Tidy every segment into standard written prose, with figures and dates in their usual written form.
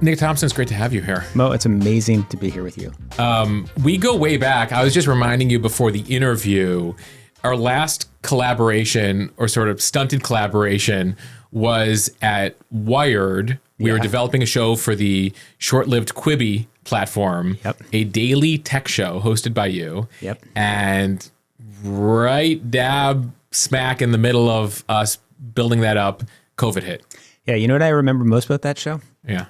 Nick Thompson, it's great to have you here. Mo, it's amazing to be here with you. We go way back. I was just reminding you before the interview, our last collaboration or sort of stunted collaboration was at Wired. We were developing a show for the short-lived Quibi platform, a daily tech show hosted by you. And right dab smack in the middle of us building that up, COVID hit. Yeah, you know what I remember most about that show? Yeah.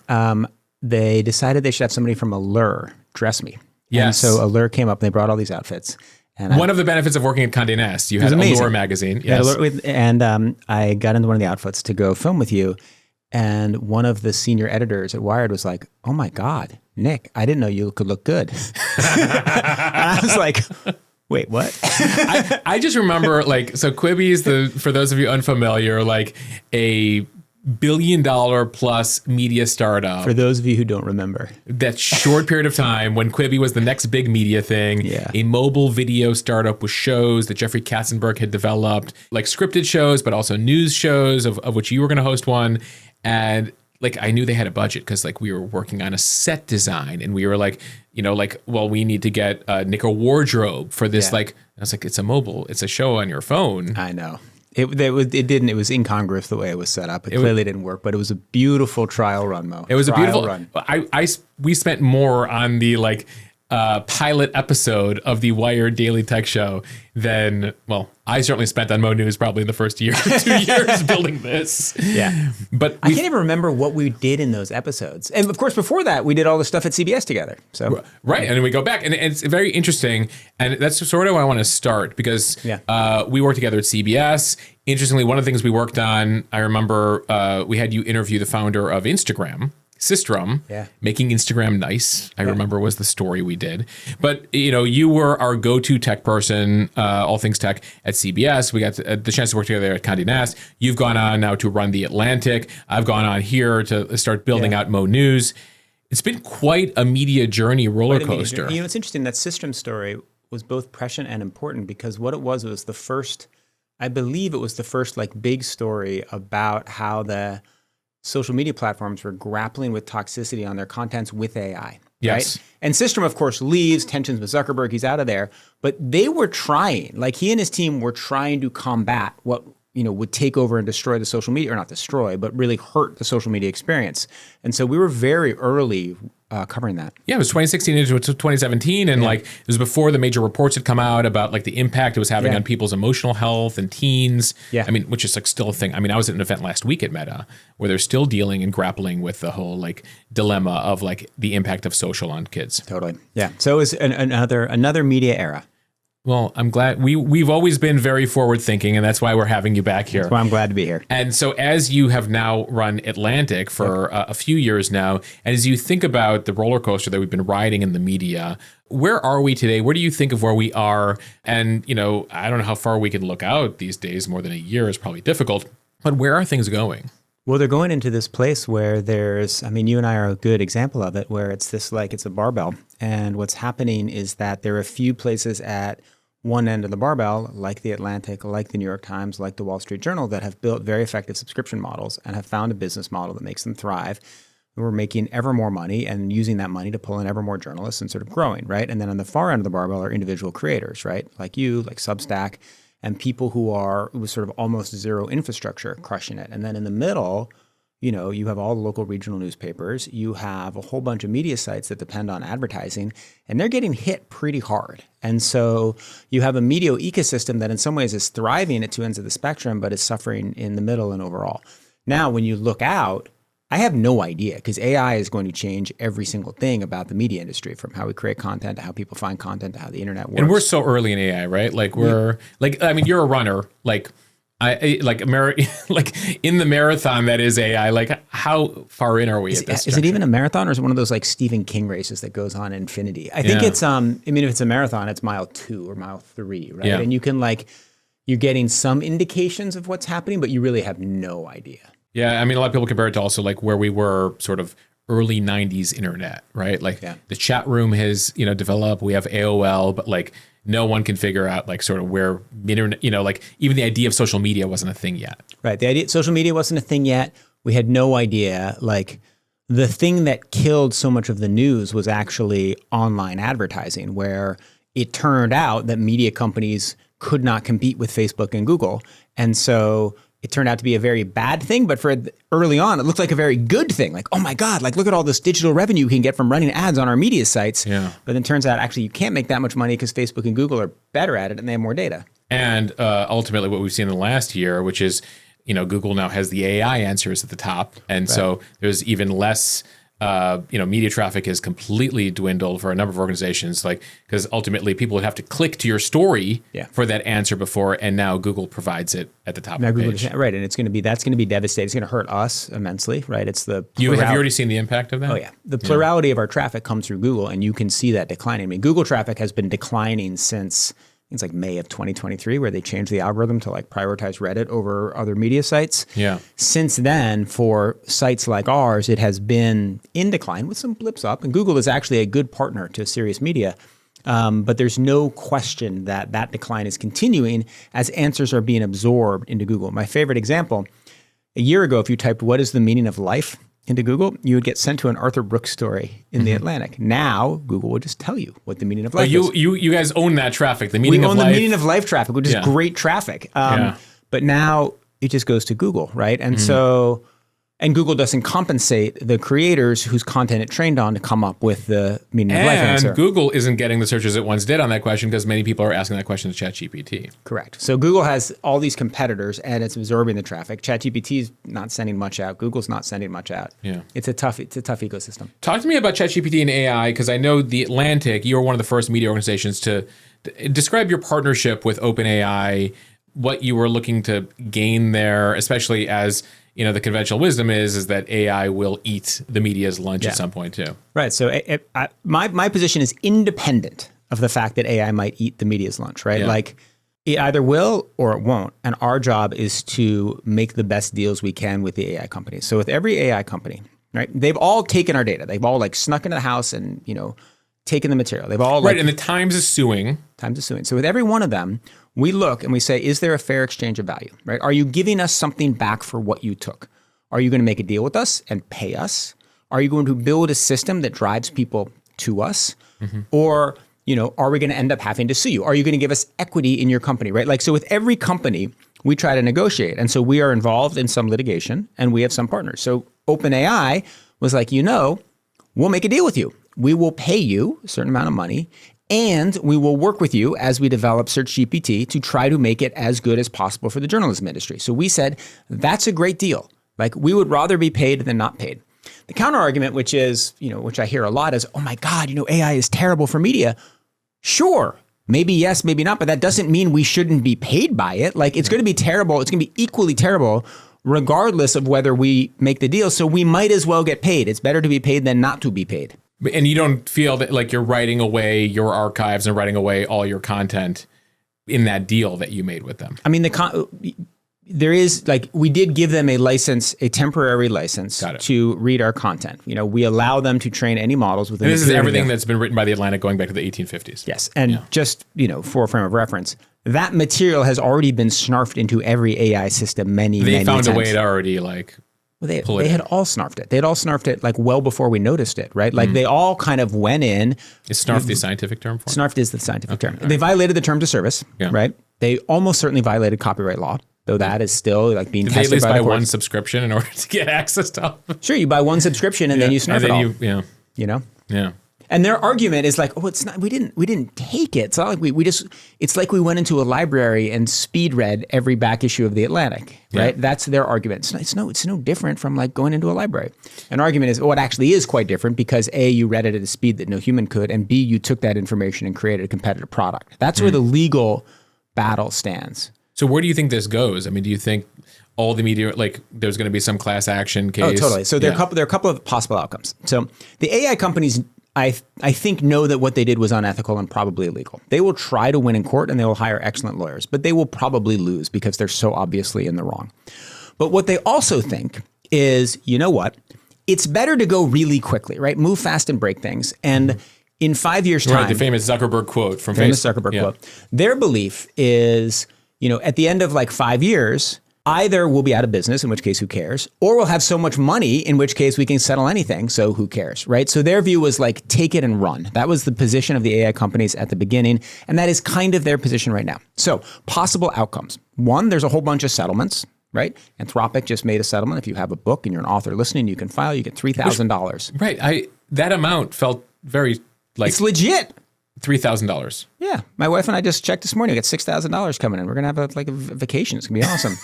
They decided they should have somebody from Allure dress me. Yes. And so Allure came up and they brought all these outfits. And one of the benefits of working at Condé Nast, you had Allure magazine. Yes. I got into one of the outfits to go film with you. And one of the senior editors at Wired was like, "Oh my God, Nick, I didn't know you could look good." And I was like, wait, what? I just remember so Quibi is for those of you unfamiliar, like a $1 billion plus media startup. For those of you who don't remember. That short period of time when Quibi was the next big media thing, a mobile video startup with shows that Jeffrey Katzenberg had developed, like scripted shows, but also news shows of which you were going to host one. And like, I knew they had a budget because like we were working on a set design and we were like, well, we need to get Nick a wardrobe for this. Like, I was like, it's a show on your phone. I know. It was incongruous the way it was set up. It clearly didn't work, but it was a beautiful trial run, Mo. It was a beautiful run. We spent more on the pilot episode of the Wired Daily Tech Show than, well, I certainly spent on Mo News probably in the first year or 2 years building this. Yeah. But I can't even remember what we did in those episodes. And of course, before that, we did all the stuff at CBS together. So right. And then we go back and it's very interesting. And that's sort of where I want to start because we worked together at CBS. Interestingly, one of the things we worked on, I remember we had you interview the founder of Instagram, Systrom, making Instagram nice, I remember was the story we did. But, you were our go-to tech person, all things tech at CBS. We got the chance to work together at Condé Nast. You've gone on now to run The Atlantic. I've gone on here to start building out Mo News. It's been quite a media journey roller coaster. It's interesting, that Systrom story was both prescient and important because what it was the first, I believe it was the first big story about how the social media platforms were grappling with toxicity on their contents with AI. Yes. Right? And Systrom, of course, leaves, tensions with Zuckerberg, he's out of there. But they were trying, he and his team were trying to combat what would take over and destroy the social media, or not destroy, but really hurt the social media experience. And so we were very early covering that. Yeah, it was 2016 into 2017. And it was before the major reports had come out about the impact it was having on people's emotional health and teens. Yeah. I mean, which is still a thing. I mean, I was at an event last week at Meta where they're still dealing and grappling with the whole dilemma of the impact of social on kids. Totally. Yeah. So it was another media era. Well, I'm glad we've always been very forward thinking, and that's why we're having you back here. That's why I'm glad to be here. And so as you have now run Atlantic for a few years now, and as you think about the roller coaster that we've been riding in the media, where are we today? Where do you think of where we are? And, I don't know how far we can look out these days. More than a year is probably difficult, but where are things going? Well, they're going into this place where you and I are a good example of it, where it's it's a barbell. And what's happening is that there are a few places at one end of the barbell, like The Atlantic, like the New York Times, like the Wall Street Journal, that have built very effective subscription models and have found a business model that makes them thrive. We're making ever more money and using that money to pull in ever more journalists and sort of growing, right? And then on the far end of the barbell are individual creators, right? Like you, like Substack, and people who are with sort of almost zero infrastructure crushing it. And then in the middle, you have all the local regional newspapers. You have a whole bunch of media sites that depend on advertising, and they're getting hit pretty hard. And so you have a media ecosystem that in some ways is thriving at two ends of the spectrum, but is suffering in the middle and overall. Now, when you look out, I have no idea because AI is going to change every single thing about the media industry, from how we create content to how people find content to how the internet works. And we're so early in AI, right? You're a runner, in the marathon that is AI, how far in are we at this? Is it even a marathon, or is it one of those Stephen King races that goes on infinity? I think it's if it's a marathon, it's mile 2 or mile 3, right? Yeah. And you can you're getting some indications of what's happening, but you really have no idea. Yeah, a lot of people compare it to also where we were sort of early 90s internet, right? The chat room has, developed, we have AOL, but no one can figure out sort of where internet, even the idea of social media wasn't a thing yet. Right. The idea social media wasn't a thing yet. We had no idea the thing that killed so much of the news was actually online advertising, where it turned out that media companies could not compete with Facebook and Google. And so it turned out to be a very bad thing, but for early on, it looked like a very good thing. Like, oh my God, like look at all this digital revenue you can get from running ads on our media sites. Yeah. But then it turns out actually you can't make that much money because Facebook and Google are better at it and they have more data. And ultimately what we've seen in the last year, which is, Google now has the AI answers at the top. And so there's even less, media traffic has completely dwindled for a number of organizations, because ultimately people would have to click to your story for that answer before, and now Google provides it at the top of the page. Right, and that's going to be devastating. It's going to hurt us immensely, right? It's the have you already seen the impact of that? Oh yeah, the plurality of our traffic comes through Google, and you can see that declining. I mean, Google traffic has been declining since it's like May of 2023, where they changed the algorithm to like prioritize Reddit over other media sites. Yeah. Since then, for sites like ours, it has been in decline with some blips up. And Google is actually a good partner to serious media. But there's no question that that decline is continuing as answers are being absorbed into Google. My favorite example, a year ago, if you typed "what is the meaning of life" into Google, you would get sent to an Arthur Brooks story in the Atlantic. Now, Google will just tell you what the meaning of life is. You guys own that traffic, the meaning of life. We own the meaning of life traffic, which is great traffic. But now it just goes to Google, right? And and Google doesn't compensate the creators whose content it trained on to come up with the meaning of life answer. And Google isn't getting the searches it once did on that question because many people are asking that question to ChatGPT. Correct. So Google has all these competitors and it's absorbing the traffic. ChatGPT is not sending much out. Google's not sending much out. Yeah. It's a tough ecosystem. Talk to me about ChatGPT and AI, because I know the Atlantic, you were one of the first media organizations to describe your partnership with OpenAI, what you were looking to gain there, especially as the conventional wisdom is that AI will eat the media's lunch at some point too. Right. So my position is independent of the fact that AI might eat the media's lunch, right? Yeah. Like it either will or it won't. And our job is to make the best deals we can with the AI companies. So with every AI company, right, they've all taken our data. They've all like snuck into the house and, taken the material. They've all right. And the Times is suing. So with every one of them, we look and we say, is there a fair exchange of value, right? Are you giving us something back for what you took? Are you going to make a deal with us and pay us? Are you going to build a system that drives people to us? Or, are we going to end up having to sue you? Are you going to give us equity in your company, right? Like, so with every company, we try to negotiate. And so we are involved in some litigation and we have some partners. So OpenAI was like, we'll make a deal with you. We will pay you a certain amount of money, and we will work with you as we develop SearchGPT to try to make it as good as possible for the journalism industry. So we said, that's a great deal. Like, we would rather be paid than not paid. The counter argument, which is, which I hear a lot is, oh my God, AI is terrible for media. Sure. Maybe yes, maybe not, but that doesn't mean we shouldn't be paid by it. Like, it's going to be terrible. It's going to be equally terrible regardless of whether we make the deal. So we might as well get paid. It's better to be paid than not to be paid. And you don't feel that like you're writing away your archives and writing away all your content in that deal that you made with them. I mean, there is we did give them a license, a temporary license to read our content. We allow them to train any models within. And this is everything that's been written by the Atlantic going back to the 1850s. Yes, and just for a frame of reference, that material has already been snarfed into every AI system many times. They found a way to already they had all snarfed it. They had all snarfed it well before we noticed it, right? Like they all kind of went in. Is snarfed the scientific term for it? Snarfed is the scientific term. They violated the terms of service, right? They almost certainly violated copyright law, though that is still being tested by the courts. Did they at least buy one subscription in order to get access to all? Sure, you buy one subscription and then you snarf it all. Yeah. And their argument is it's not. We didn't take it. It's not like we just. It's like we went into a library and speed read every back issue of the Atlantic, right? That's their argument. It's no different from going into a library. An argument is, it actually is quite different because A, you read it at a speed that no human could, and B, you took that information and created a competitive product. That's where the legal battle stands. So where do you think this goes? I mean, do you think all the media, there's going to be some class action case? Oh, totally. So there are a couple of possible outcomes. So the AI companies, I think, know that what they did was unethical and probably illegal. They will try to win in court and they will hire excellent lawyers, but they will probably lose because they're so obviously in the wrong. But what they also think is, what? It's better to go really quickly, right? Move fast and break things. And in 5 years' time... Right, the famous Zuckerberg quote from Facebook. Famous Zuckerberg quote. Their belief is, at the end of 5 years, Either we'll be out of business, in which case who cares, or we'll have so much money, in which case we can settle anything, so who cares, right? So their view was like, take it and run. That was the position of the AI companies at the beginning, and that is kind of their position right now. So possible outcomes. One, there's a whole bunch of settlements, right? Anthropic just made a settlement. If you have a book and you're an author listening, you can file, you get $3,000. Right. That amount felt very like... It's legit. $3,000. Yeah. My wife and I just checked this morning. We got $6,000 coming in. We're going to have a vacation. It's going to be awesome.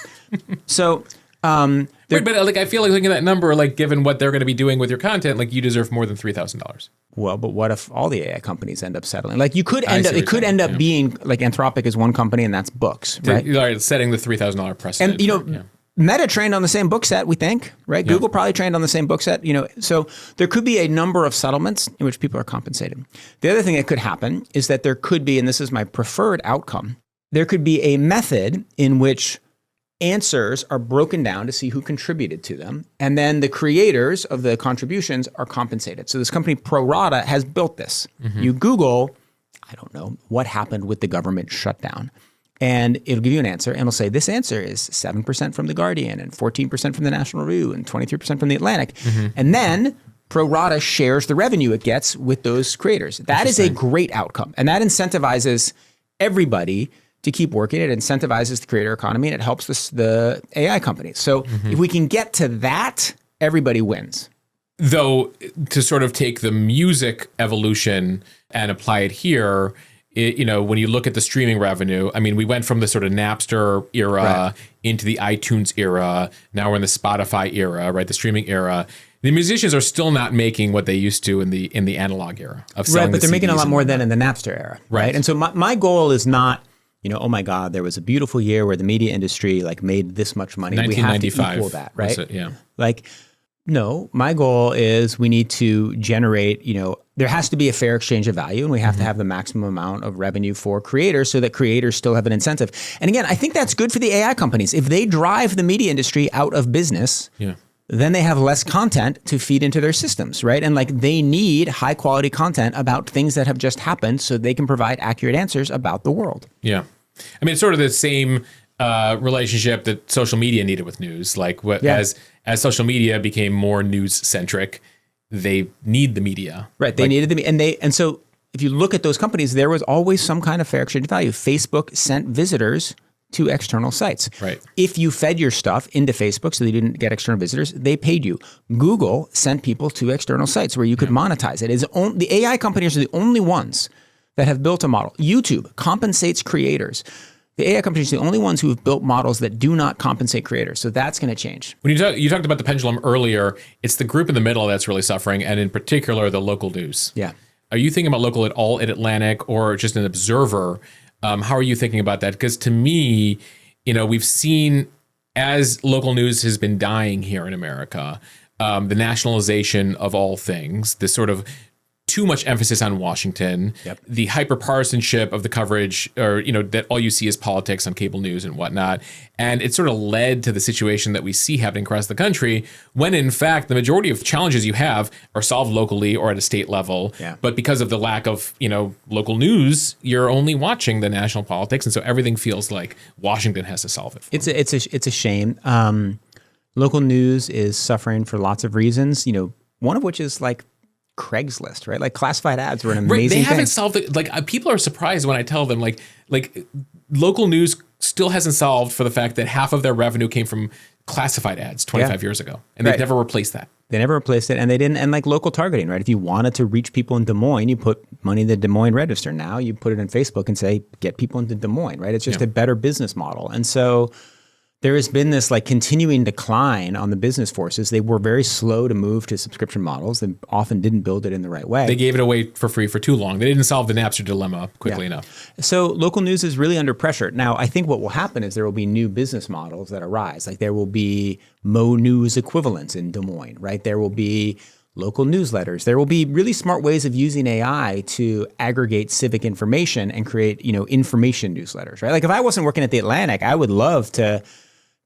So, but like, I feel like looking at that number, like given what they're going to be doing with your content, like you deserve more than $3,000. Well, but what if all the AI companies end up settling? Like you could end up, it could end up being like Anthropic is one company and that's books, right? You're setting the $3,000 precedent. And Meta trained on the same book set, we think, right? Yeah. Google probably trained on the same book set, so there could be a number of settlements in which people are compensated. The other thing that could happen is that there could be, and this is my preferred outcome, there could be a method in which answers are broken down to see who contributed to them, and then the creators of the contributions are compensated. So this company, ProRata, has built this. Mm-hmm. You Google, I don't know, what happened with the government shutdown. And it'll give you an answer, and it'll say, this answer is 7% from The Guardian, and 14% from the National Review, and 23% from The Atlantic. Mm-hmm. And then ProRata shares the revenue it gets with those creators. That is a great outcome. And that incentivizes everybody to keep working. It incentivizes the creator economy, and it helps the AI companies. So if we can get to that, everybody wins. Though, to sort of take the music evolution and apply it here, when you look at the streaming revenue, I mean, we went from the sort of Napster era into the iTunes era. Now we're in the Spotify era, right? The streaming era. The musicians are still not making what they used to in the analog era of selling. Right, but they're making a lot more than in the Napster era, right? And so my goal is not, oh my God, there was a beautiful year where the media industry like made this much money. We have to equal that, right? Like, no, my goal is we need to generate, there has to be a fair exchange of value, and we have to have the maximum amount of revenue for creators so that creators still have an incentive. And again, I think that's good for the AI companies. If they drive the media industry out of business, then they have less content to feed into their systems, right? And like they need high quality content about things that have just happened so they can provide accurate answers about the world. Yeah. I mean, it's sort of the same relationship that social media needed with news. Like as social media became more news centric, they need the media. Right. They needed the media. And so if you look at those companies, there was always some kind of fair exchange value. Facebook sent visitors to external sites. Right. If you fed your stuff into Facebook so they didn't get external visitors, they paid you. Google sent people to external sites where you could monetize it. The AI companies are the only ones that have built a model. YouTube compensates creators. The AI companies are the only ones who have built models that do not compensate creators. So that's going to change. When you talked about the pendulum earlier, it's the group in the middle that's really suffering, and in particular, the local news. Yeah. Are you thinking about local at all at Atlantic or just an observer? How are you thinking about that? Because to me, we've seen as local news has been dying here in America, the nationalization of all things, this sort of too much emphasis on Washington, the hyper-partisanship of the coverage, or, that all you see is politics on cable news and whatnot. And it sort of led to the situation that we see happening across the country, when in fact, the majority of challenges you have are solved locally or at a state level. Yeah. But because of the lack of, local news, you're only watching the national politics. And so everything feels like Washington has to solve it. It's a shame. Local news is suffering for lots of reasons, one of which is like Craigslist, right? Like classified ads were an amazing thing. They haven't solved it. Like people are surprised when I tell them like local news still hasn't solved for the fact that half of their revenue came from classified ads 25 years ago. And they've never replaced that. They never replaced it. And they didn't. And like local targeting, right? If you wanted to reach people in Des Moines, you put money in the Des Moines Register. Now you put it in Facebook and say, get people into Des Moines, right? It's just a better business model. And so there has been this like continuing decline on the business forces. They were very slow to move to subscription models. They often didn't build it in the right way. They gave it away for free for too long. They didn't solve the Napster dilemma quickly enough. So local news is really under pressure. Now, I think what will happen is there will be new business models that arise. Like there will be Mo News equivalents in Des Moines, right? There will be local newsletters. There will be really smart ways of using AI to aggregate civic information and create, information newsletters, right? Like if I wasn't working at the Atlantic, I would love to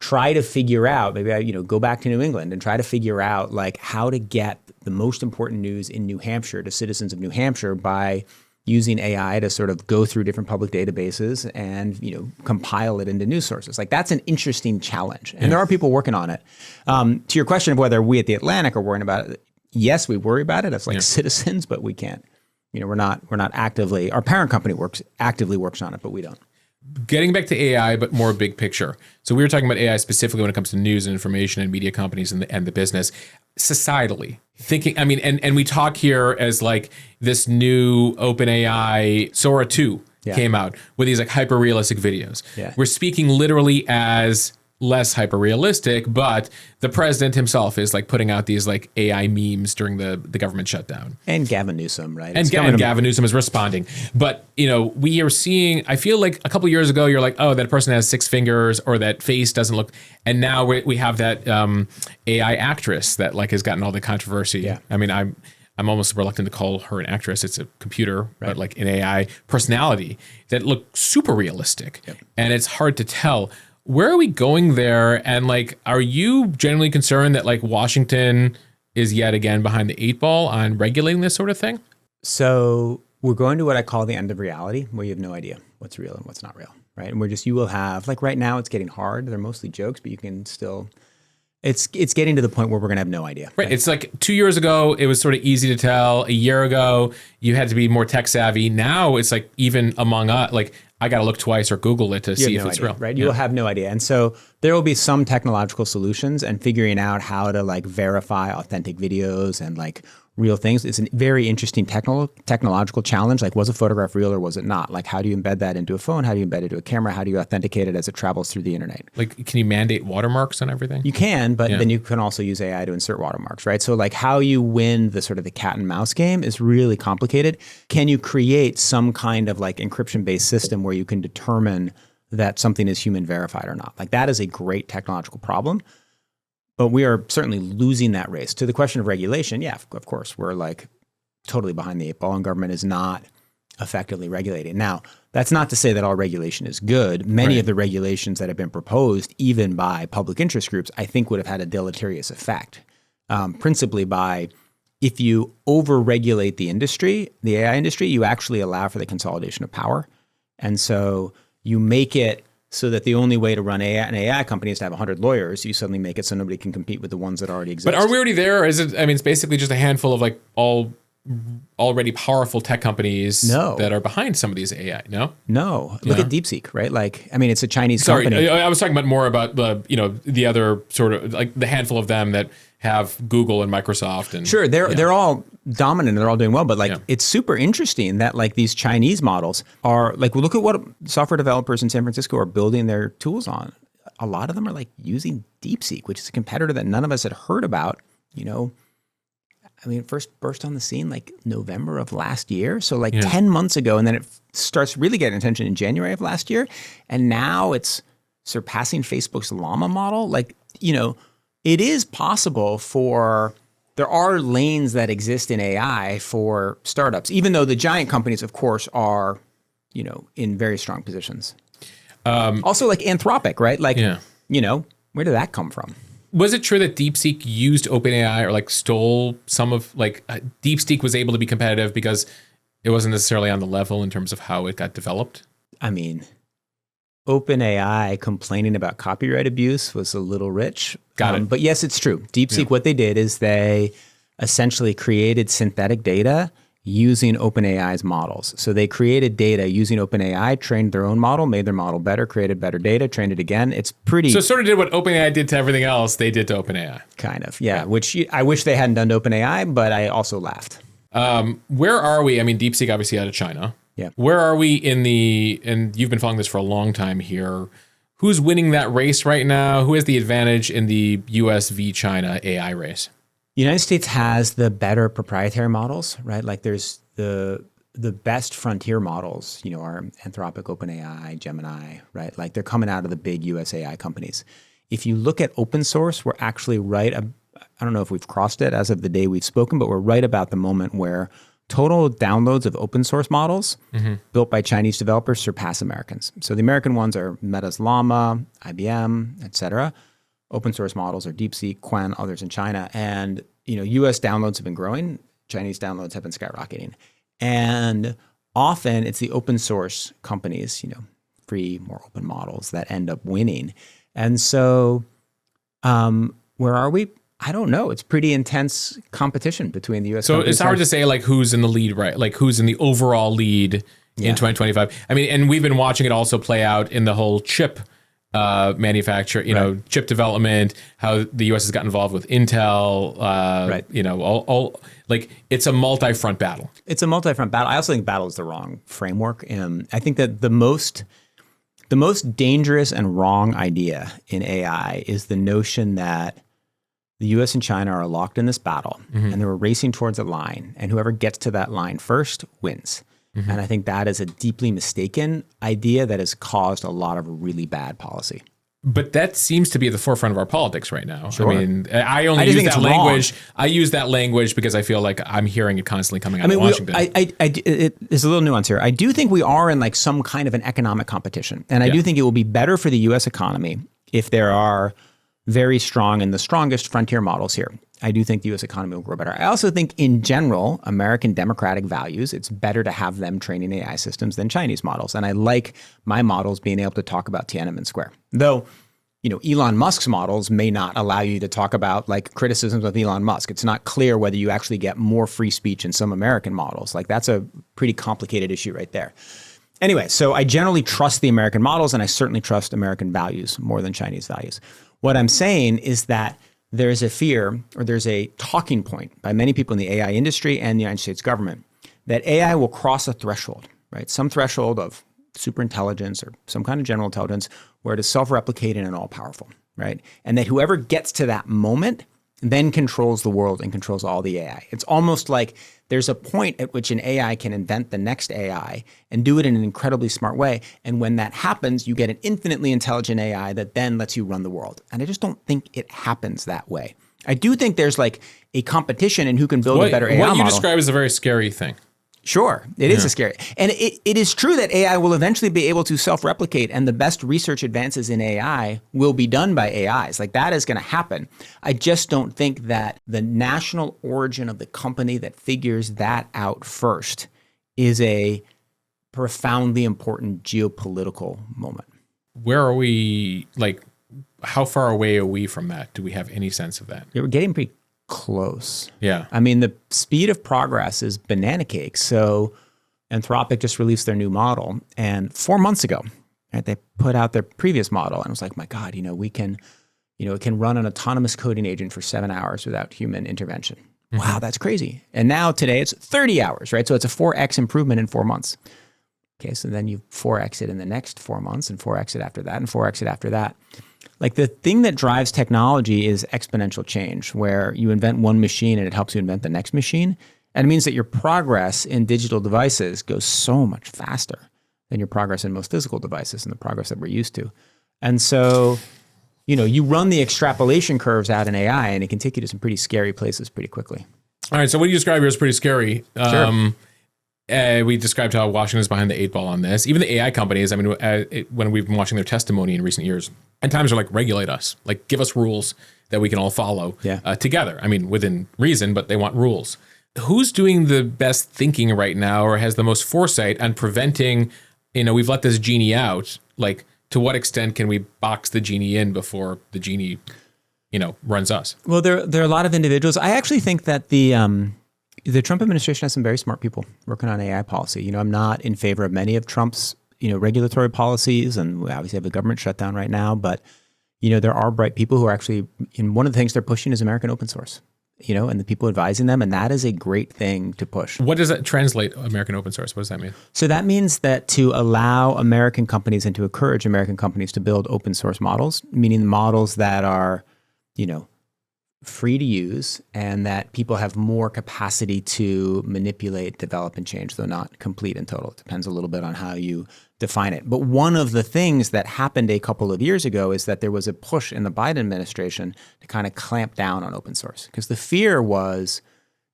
try to figure out, maybe I, go back to New England and try to figure out like how to get the most important news in New Hampshire to citizens of New Hampshire by using AI to sort of go through different public databases and, compile it into news sources. Like that's an interesting challenge. And there are people working on it. To your question of whether we at The Atlantic are worrying about it, yes, we worry about it as like citizens, but we can't, we're not actively, our parent company actively works on it, but we don't. Getting back to AI, but more big picture. So we were talking about AI specifically when it comes to news and information and media companies and the business. Societally, thinking, and we talk here as like this new OpenAI Sora 2 came out with these like hyper realistic videos. Yeah. We're speaking literally as less hyper realistic, but the president himself is like putting out these like AI memes during the government shutdown. And Gavin Newsom, right? And Gavin Newsom is responding. But, we are seeing, I feel like a couple of years ago, you're like, oh, that person has 6 fingers or that face doesn't look. And now we have that AI actress that like has gotten all the controversy. Yeah. I'm almost reluctant to call her an actress. It's a computer, but like an AI personality that look super realistic. Yep. And it's hard to tell. Where are we going there? And like, are you generally concerned that like Washington is yet again behind the 8 ball on regulating this sort of thing? So we're going to what I call the end of reality, where you have no idea what's real and what's not real, right? And you will have, like right now it's getting hard. They're mostly jokes, but you can still, it's getting to the point where we're going to have no idea. Right. It's like 2 years ago, it was sort of easy to tell. A year ago, you had to be more tech savvy. Now it's like even among us, like I got to look twice or Google it to see if it's real. Right. You will have no idea. And so there will be some technological solutions, and figuring out how to like verify authentic videos and like real things is a very interesting technological challenge. Like, was a photograph real or was it not? Like, how do you embed that into a phone? How do you embed it into a camera? How do you authenticate it as it travels through the internet? Like, can you mandate watermarks on everything? You can, but then you can also use AI to insert watermarks, right? So like how you win the sort of the cat and mouse game is really complicated. Can you create some kind of like encryption-based system where you can determine that something is human verified or not? Like that is a great technological problem. But we are certainly losing that race. To the question of regulation, yeah, of course, we're like totally behind the 8 ball, and government is not effectively regulating. Now, that's not to say that all regulation is good. Many of the regulations that have been proposed, even by public interest groups, I think would have had a deleterious effect, principally by if you over-regulate the industry, the AI industry, you actually allow for the consolidation of power. And so you make it so that the only way to run an AI company is to have 100 lawyers. You suddenly make it so nobody can compete with the ones that already exist. But are we already there? Or is it? It's basically just a handful of like already powerful tech companies that are behind some of these AI. No. Look at DeepSeek, right? Like, it's a Chinese company. I was talking about more about the other sort of like the handful of them that have Google and Microsoft and sure, they're all dominant, they're all doing well, but it's super interesting that like these Chinese models are like, look at what software developers in San Francisco are building their tools on. A lot of them are like using DeepSeek, which is a competitor that none of us had heard about. First burst on the scene like November of last year, so 10 months ago, and then it starts really getting attention in January of last year, and now it's surpassing Facebook's Llama model. It is possible there are lanes that exist in AI for startups, even though the giant companies, of course, are, in very strong positions. Also like Anthropic, right? Where did that come from? Was it true that DeepSeek used OpenAI or like stole some of DeepSeek was able to be competitive because it wasn't necessarily on the level in terms of how it got developed? OpenAI complaining about copyright abuse was a little rich. Got it. But yes, it's true. DeepSeek, what they did is they essentially created synthetic data using OpenAI's models. So they created data using OpenAI, trained their own model, made their model better, created better data, trained it again. It's pretty... So it sort of did what OpenAI did to everything else, they did to OpenAI. Kind of, yeah. Which I wish they hadn't done to OpenAI, but I also laughed. Where are we? DeepSeek obviously out of China. Yeah. Where are we and you've been following this for a long time here, who's winning that race right now? Who has the advantage in the US v China AI race? The United States has the better proprietary models, right? Like there's the best frontier models, are Anthropic, OpenAI, Gemini, right? Like they're coming out of the big US AI companies. If you look at open source, we're actually I don't know if we've crossed it as of the day we've spoken, but we're right about the moment where total downloads of open source models built by Chinese developers surpass Americans. So the American ones are Meta's Llama, IBM, et cetera. Open source models are DeepSeek, Qwen, others in China. And, US downloads have been growing. Chinese downloads have been skyrocketing. And often it's the open source companies, free, more open models that end up winning. And so where are we? I don't know. It's pretty intense competition between the U.S. So it's hard to say like who's in the lead, right? Like who's in the overall lead in 2025. I mean, and we've been watching it also play out in the whole chip manufacture, chip development, how the U.S. has gotten involved with Intel, all like it's a multi-front battle. It's a multi-front battle. I also think battle is the wrong framework. I think that the most dangerous and wrong idea in AI is the notion that the U.S. and China are locked in this battle, and they were racing towards a line, and whoever gets to that line first wins. And I think that is a deeply mistaken idea that has caused a lot of really bad policy. But that seems to be at the forefront of our politics right now. Sure. I mean, I use that language. I use that language because I feel like I'm hearing it constantly coming out of Washington. There's a little nuance here. I do think we are in like some kind of an economic competition. And I do think it will be better for the U.S. economy if there are very strong and the strongest frontier models here. I do think the U.S. economy will grow better. I also think in general, American democratic values, it's better to have them training AI systems than Chinese models. And I like my models being able to talk about Tiananmen Square. Though, Elon Musk's models may not allow you to talk about like criticisms of Elon Musk. It's not clear whether you actually get more free speech in some American models. Like that's a pretty complicated issue right there. Anyway, so I generally trust the American models, and I certainly trust American values more than Chinese values. What I'm saying is that there's a fear, or there's a talking point by many people in the AI industry and the United States government that AI will cross a threshold, right? Some threshold of superintelligence or some kind of general intelligence where it is self-replicating and all-powerful, right? And that whoever gets to that moment then controls the world and controls all the AI. It's almost like there's a point at which an AI can invent the next AI and do it in an incredibly smart way. And when that happens, you get an infinitely intelligent AI that then lets you run the world. And I just don't think it happens that way. I do think there's like a competition in who can build a better AI model. What you describe is a very scary thing. Sure, it is a scary. And it is true that AI will eventually be able to self-replicate, and the best research advances in AI will be done by AIs. Like that is going to happen. I just don't think that the national origin of the company that figures that out first is a profoundly important geopolitical moment. Where are we, like, how far away are we from that? Do we have any sense of that? Yeah, we're getting pretty close. Yeah. I mean, the speed of progress is banana cake. So Anthropic just released their new model, and 4 months ago, right, they put out their previous model, and I was like, my God, we can, it can run an autonomous coding agent for 7 hours without human intervention. Wow, that's crazy. And now today it's 30 hours, right? So it's a 4x improvement in 4 months. Okay, so then you 4x it in the next 4 months, and 4x it after that, and 4x it after that. Like the thing that drives technology is exponential change, where you invent one machine and it helps you invent the next machine. And it means that your progress in digital devices goes so much faster than your progress in most physical devices and the progress that we're used to. And so, you run the extrapolation curves out in AI and it can take you to some pretty scary places pretty quickly. All right, so what you describe here is pretty scary. Sure. We described how Washington is behind the 8 ball on this. Even the AI companies, I mean, when we've been watching their testimony in recent years, at times are like, regulate us, like give us rules that we can all follow together. I mean, within reason, but they want rules. Who's doing the best thinking right now, or has the most foresight on preventing, we've let this genie out. Like, to what extent can we box the genie in before the genie, runs us? Well, there are a lot of individuals. I actually think that the Trump administration has some very smart people working on AI policy. I'm not in favor of many of Trump's regulatory policies, and we obviously have a government shutdown right now, but there are bright people who are actually, and one of the things they're pushing is American open source, and the people advising them, and that is a great thing to push. What does that translate, American open source? What does that mean? So that means that to allow American companies and to encourage American companies to build open source models, meaning models that are, free to use, and that people have more capacity to manipulate, develop, and change, though not complete and total. It depends a little bit on how you define it. But one of the things that happened a couple of years ago is that there was a push in the Biden administration to kind of clamp down on open source, because the fear was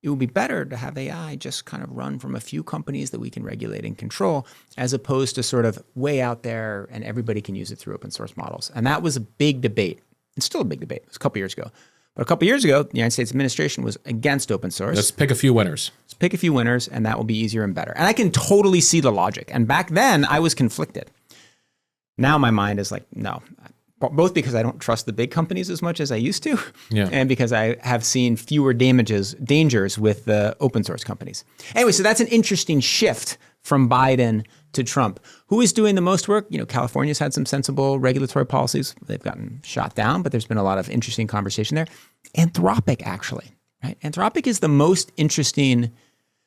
it would be better to have AI just kind of run from a few companies that we can regulate and control, as opposed to sort of way out there and everybody can use it through open source models. And that was a big debate. It's still a big debate. It was a couple years ago. But a couple of years ago, the United States administration was against open source. Let's pick a few winners. Let's pick a few winners, and that will be easier and better. And I can totally see the logic. And back then, I was conflicted. Now my mind is like, no. Both because I don't trust the big companies as much as I used to, and because I have seen fewer dangers with the open source companies. Anyway, so that's an interesting shift from Biden to Trump. Who is doing the most work? California's had some sensible regulatory policies. They've gotten shot down, but there's been a lot of interesting conversation there. Anthropic, actually, right? Anthropic is the most interesting.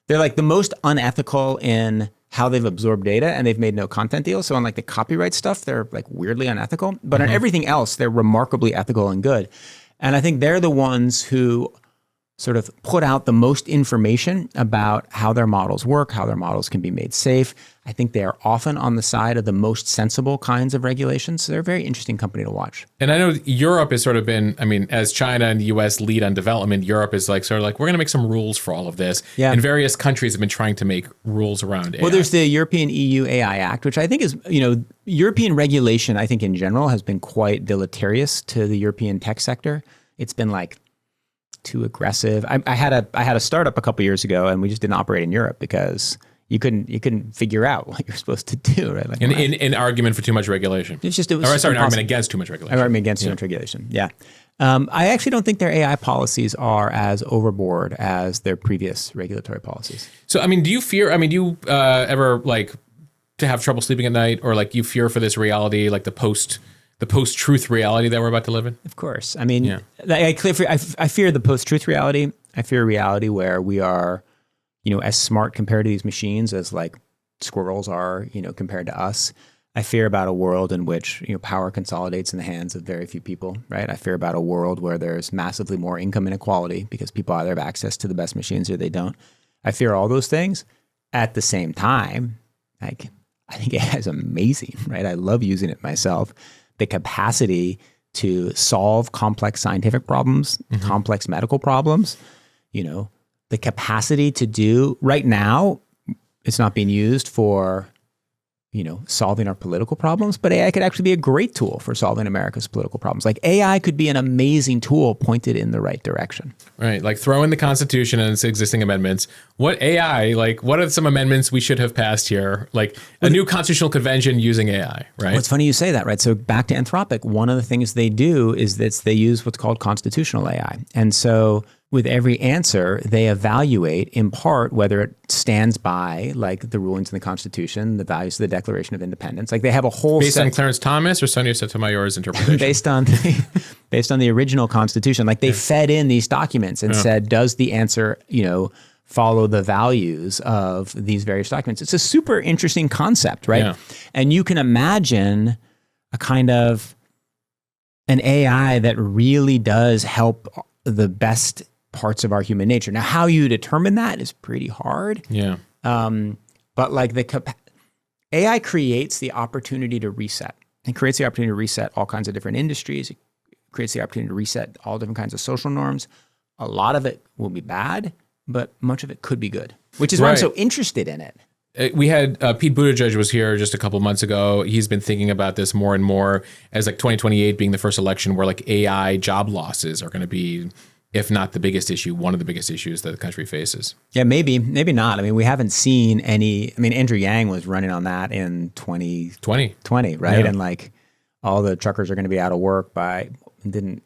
They're like the most unethical in how they've absorbed data, and they've made no content deals. So on like the copyright stuff, they're like weirdly unethical, but on everything else, they're remarkably ethical and good. And I think they're the ones who sort of put out the most information about how their models work, how their models can be made safe. I think they are often on the side of the most sensible kinds of regulations. So they're a very interesting company to watch. And I know Europe has sort of been, as China and the US lead on development, Europe is like sort of like, we're going to make some rules for all of this. Yeah. And various countries have been trying to make rules around AI. Well, there's the European EU AI Act, which I think is, European regulation, I think in general has been quite deleterious to the European tech sector. It's been like too aggressive. I had a startup a couple years ago, and we just didn't operate in Europe because you couldn't figure out what you're supposed to do, right? Like an argument for too much regulation. An argument against too much regulation. An argument against too much regulation. Yeah. I actually don't think their AI policies are as overboard as their previous regulatory policies. So, do you fear? Do you ever like to have trouble sleeping at night, or like you fear for this reality, like the post-truth reality that we're about to live in? Of course. I fear the post-truth reality. I fear a reality where we are, as smart compared to these machines as like squirrels are, compared to us. I fear about a world in which, power consolidates in the hands of very few people, right? I fear about a world where there's massively more income inequality because people either have access to the best machines or they don't. I fear all those things. At the same time, I think AI is amazing, right? I love using it myself. The capacity to solve complex scientific problems, complex medical problems, the capacity to do right now, it's not being used for, solving our political problems, but AI could actually be a great tool for solving America's political problems. Like AI could be an amazing tool pointed in the right direction. Right. Like throw in the Constitution and its existing amendments. What are some amendments we should have passed here? Like a new constitutional convention using AI, right? Well, it's funny you say that, right? So back to Anthropic, one of the things they do is that they use what's called constitutional AI. And so with every answer, they evaluate in part whether it stands by like the rulings in the Constitution, the values of the Declaration of Independence. Like they have a whole based on Clarence Thomas or Sonia Sotomayor's interpretation. based on the original Constitution. Like they fed in these documents and said, does the answer, follow the values of these various documents? It's a super interesting concept, right? Yeah. And you can imagine a kind of an AI that really does help the best parts of our human nature. Now, how you determine that is pretty hard. Yeah. But like AI creates the opportunity to reset. It creates the opportunity to reset all kinds of different industries. It creates the opportunity to reset all different kinds of social norms. A lot of it will be bad, but much of it could be good, which is why I'm so interested in it. We had Pete Buttigieg was here just a couple of months ago. He's been thinking about this more and more as like 2028 being the first election where like AI job losses are going to be, if not the biggest issue, one of the biggest issues that the country faces. Yeah, maybe not. We haven't seen any. Andrew Yang was running on that in 2020, right? Yeah. And like all the truckers are going to be out of work by didn't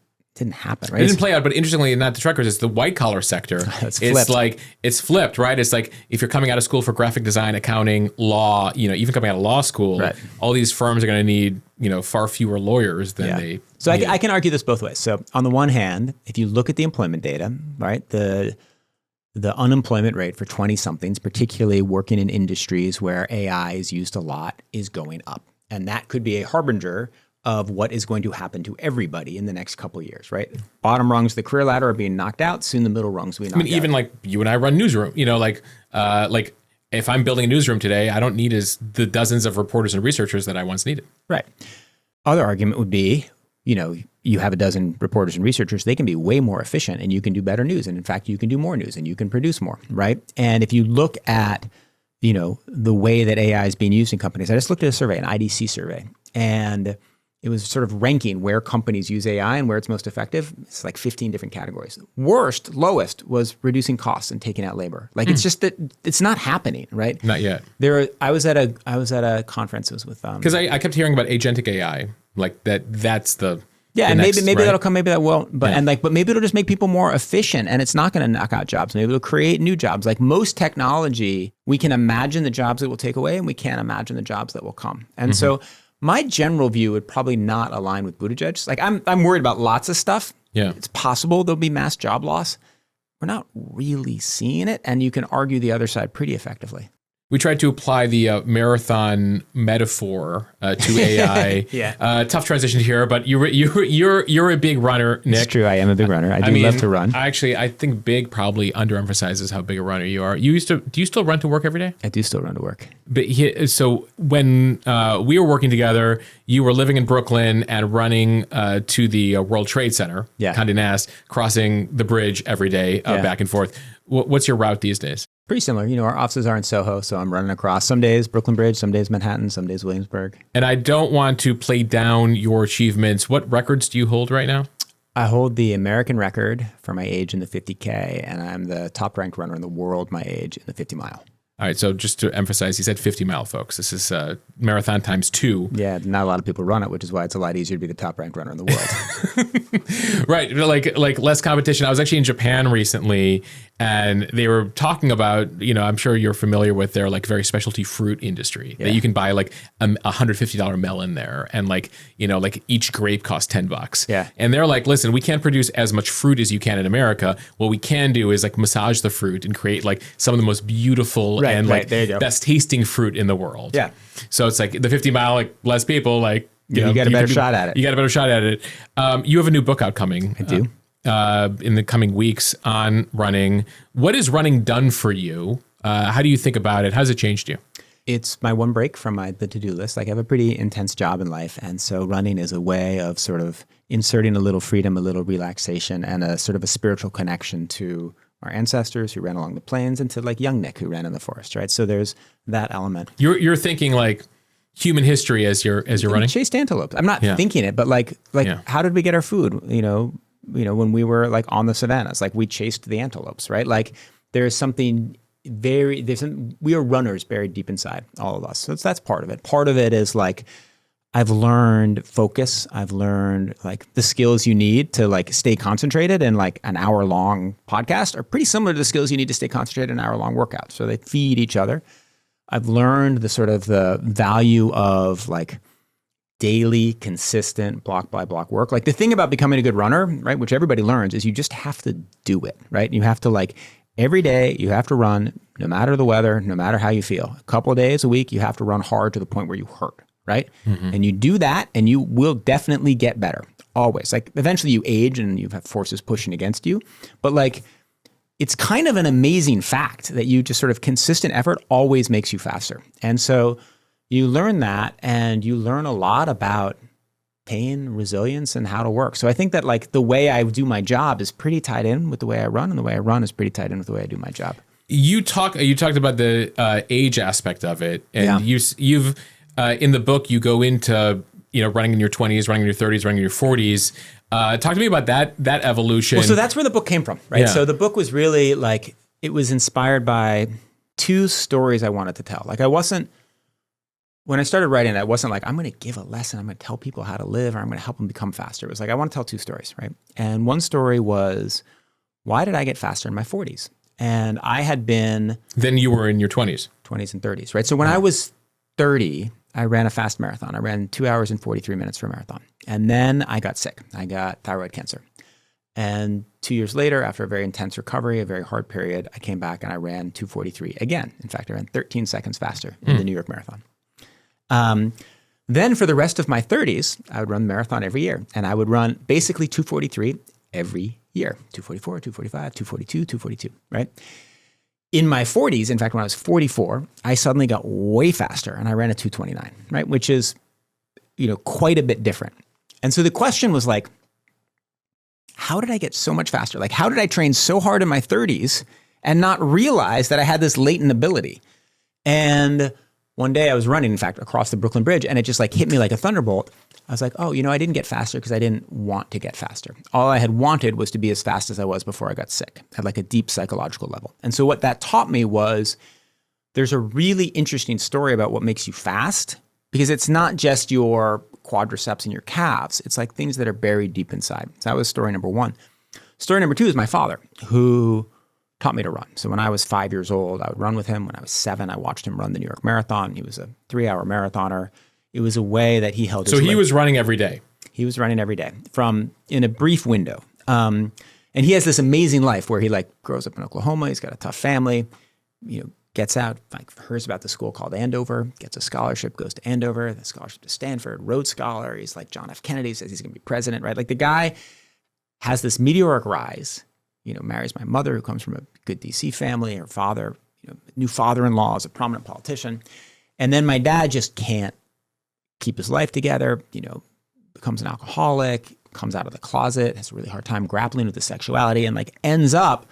happen, right? It didn't play out, but interestingly, not the truckers, it's the white collar sector. It's flipped, right? It's like if you're coming out of school for graphic design, accounting, law, even coming out of law school, right, all these firms are going to need, far fewer lawyers than they. So I can argue this both ways. So on the one hand, if you look at the employment data, right, the unemployment rate for 20-somethings, particularly working in industries where AI is used a lot, is going up. And that could be a harbinger of what is going to happen to everybody in the next couple of years, right? Bottom rungs of the career ladder are being knocked out. Soon the middle rungs will be knocked out. Even like you and I run newsroom, like if I'm building a newsroom today, I don't need the dozens of reporters and researchers that I once needed. Right. Other argument would be, you have a dozen reporters and researchers, they can be way more efficient and you can do better news. And in fact, you can do more news and you can produce more, right? And if you look at, the way that AI is being used in companies, I just looked at a survey, an IDC survey, and it was sort of ranking where companies use AI and where it's most effective. It's like 15 different categories. Worst, lowest was reducing costs and taking out labor. Like it's just that it's not happening, right? Not yet. I was at a conference. It was with because I kept hearing about agentic AI, like that's the and next, maybe right? that'll come, maybe that won't. But but maybe it'll just make people more efficient, and it's not going to knock out jobs. Maybe it'll create new jobs. Like most technology, we can imagine the jobs it will take away, and we can't imagine the jobs that will come. And so my general view would probably not align with Buttigieg's. Like I'm worried about lots of stuff. Yeah, it's possible there'll be mass job loss. We're not really seeing it, and you can argue the other side pretty effectively. We tried to apply the marathon metaphor to AI. Tough transition here, but you're a big runner, Nick. It's true. I am a big runner. I do love to run. Actually, I think big probably underemphasizes how big a runner you are. Do you still run to work every day? I do still run to work. But so when we were working together, you were living in Brooklyn and running to the World Trade Center, Condé Nast, crossing the bridge every day back and forth. What's your route these days? Pretty similar. You know, our offices are in Soho, so I'm running across some days Brooklyn Bridge, some days Manhattan, some days Williamsburg. And I don't want to play down your achievements. What records do you hold right now? I hold the American record for my age in the 50K, and I'm the top ranked runner in the world my age in the 50 mile. All right, so just to emphasize, he said 50 mile, folks. This is marathon times 2. Yeah, not a lot of people run it, which is why it's a lot easier to be the top ranked runner in the world. Right, like less competition. I was actually in Japan recently, and they were talking about, I'm sure you're familiar with their like very specialty fruit industry that you can buy like a $150 melon there, and like each grape costs $10. Yeah, and they're like, listen, we can't produce as much fruit as you can in America. What we can do is like massage the fruit and create like some of the most beautiful best tasting fruit in the world. Yeah. So it's like the 50 mile, like less people, like you got a better shot at it. You got a better shot at it. You have a new book out coming. I do. In the coming weeks on running. What has running done for you? How do you think about it? How has it changed you? It's my one break from the to-do list. Like I have a pretty intense job in life. And so running is a way of sort of inserting a little freedom, a little relaxation, and a sort of a spiritual connection to our ancestors who ran along the plains and to like young Nick who ran in the forest, right? So there's that element. You're thinking like human history as you're running? Chased antelopes. I'm not thinking it, but like how did we get our food? When we were like on the savannas, like we chased the antelopes, right? Like there's something we are runners buried deep inside all of us. So that's part of it. Part of it is like, I've learned focus. I've learned like the skills you need to like stay concentrated, and like an hour-long podcast are pretty similar to the skills you need to stay concentrated in an hour-long workout. So they feed each other. I've learned the value of like daily, consistent, block by block work. Like the thing about becoming a good runner, right, which everybody learns, is you just have to do it, right? You have to like every day you have to run, no matter the weather, no matter how you feel. A couple of days a week, you have to run hard to the point where you hurt. Right? Mm-hmm. And you do that and you will definitely get better. Always. Like eventually you age and you have forces pushing against you. But like it's kind of an amazing fact that you just sort of consistent effort always makes you faster. And so you learn that, and you learn a lot about pain, resilience, and how to work. So I think that like the way I do my job is pretty tied in with the way I run, and the way I run is pretty tied in with the way I do my job. You talked about the age aspect of it, and you've in the book, you go into, running in your 20s, running in your 30s, running in your 40s. Talk to me about that evolution. Well, so that's where the book came from, right? Yeah. So the book was really like, it was inspired by 2 stories I wanted to tell. Like when I started writing, I wasn't like, I'm going to give a lesson, I'm going to tell people how to live, or I'm going to help them become faster. It was like, I want to tell 2 stories, right? And one story was, why did I get faster in my 40s? And I had been... Then you were in your 20s. 20s and 30s, right? So when I was 30... I ran a fast marathon. I ran 2 hours and 43 minutes for a marathon. And then I got sick. I got thyroid cancer. And 2 years later, after a very intense recovery, a very hard period, I came back and I ran 2:43 again. In fact, I ran 13 seconds faster in the New York Marathon. Then for the rest of my 30s, I would run the marathon every year. And I would run basically 2:43 every year. 2:44, 2:45, 2:42, 2:42, right? In my 40s, in fact, when I was 44, I suddenly got way faster and I ran a 2:29, right? Which is, quite a bit different. And so the question was like, how did I get so much faster? Like, how did I train so hard in my 30s and not realize that I had this latent ability? And one day I was running, in fact, across the Brooklyn Bridge, and it just like hit me like a thunderbolt. I was like, oh, I didn't get faster because I didn't want to get faster. All I had wanted was to be as fast as I was before I got sick at like a deep psychological level. And so what that taught me was there's a really interesting story about what makes you fast, because it's not just your quadriceps and your calves. It's like things that are buried deep inside. So that was story number one. Story number two is my father, who taught me to run. So when I was 5 years old, I would run with him. When I was 7, I watched him run the New York Marathon. He was a 3-hour marathoner. It was a way that he held his So he leg. was running every day. He was running every day in a brief window. And he has this amazing life where he like grows up in Oklahoma. He's got a tough family, gets out, like hears about the school called Andover, gets a scholarship, goes to Andover, the scholarship to Stanford, Rhodes Scholar. He's like John F. Kennedy, says he's going to be president, right? Like the guy has this meteoric rise, marries my mother who comes from a good DC family. Her father, new father-in-law is a prominent politician. And then my dad just can't keep his life together, becomes an alcoholic, comes out of the closet, has a really hard time grappling with his sexuality, and like ends up,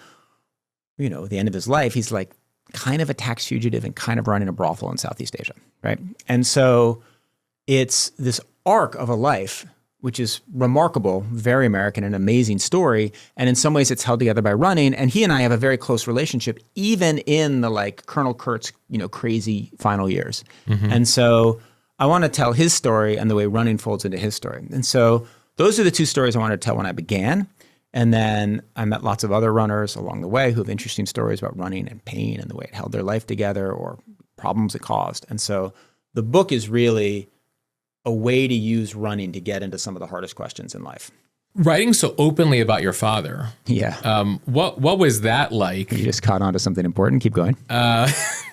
at the end of his life, he's like kind of a tax fugitive and kind of running a brothel in Southeast Asia, right? And so it's this arc of a life, which is remarkable, very American, an amazing story. And in some ways it's held together by running. And he and I have a very close relationship, even in the like Colonel Kurt's, crazy final years. Mm-hmm. And so I want to tell his story and the way running folds into his story. And so those are the two stories I wanted to tell when I began. And then I met lots of other runners along the way who have interesting stories about running and pain and the way it held their life together or problems it caused. And so the book is really a way to use running to get into some of the hardest questions in life. Writing so openly about your father. Yeah. What was that like? You just caught on to something important. Keep going.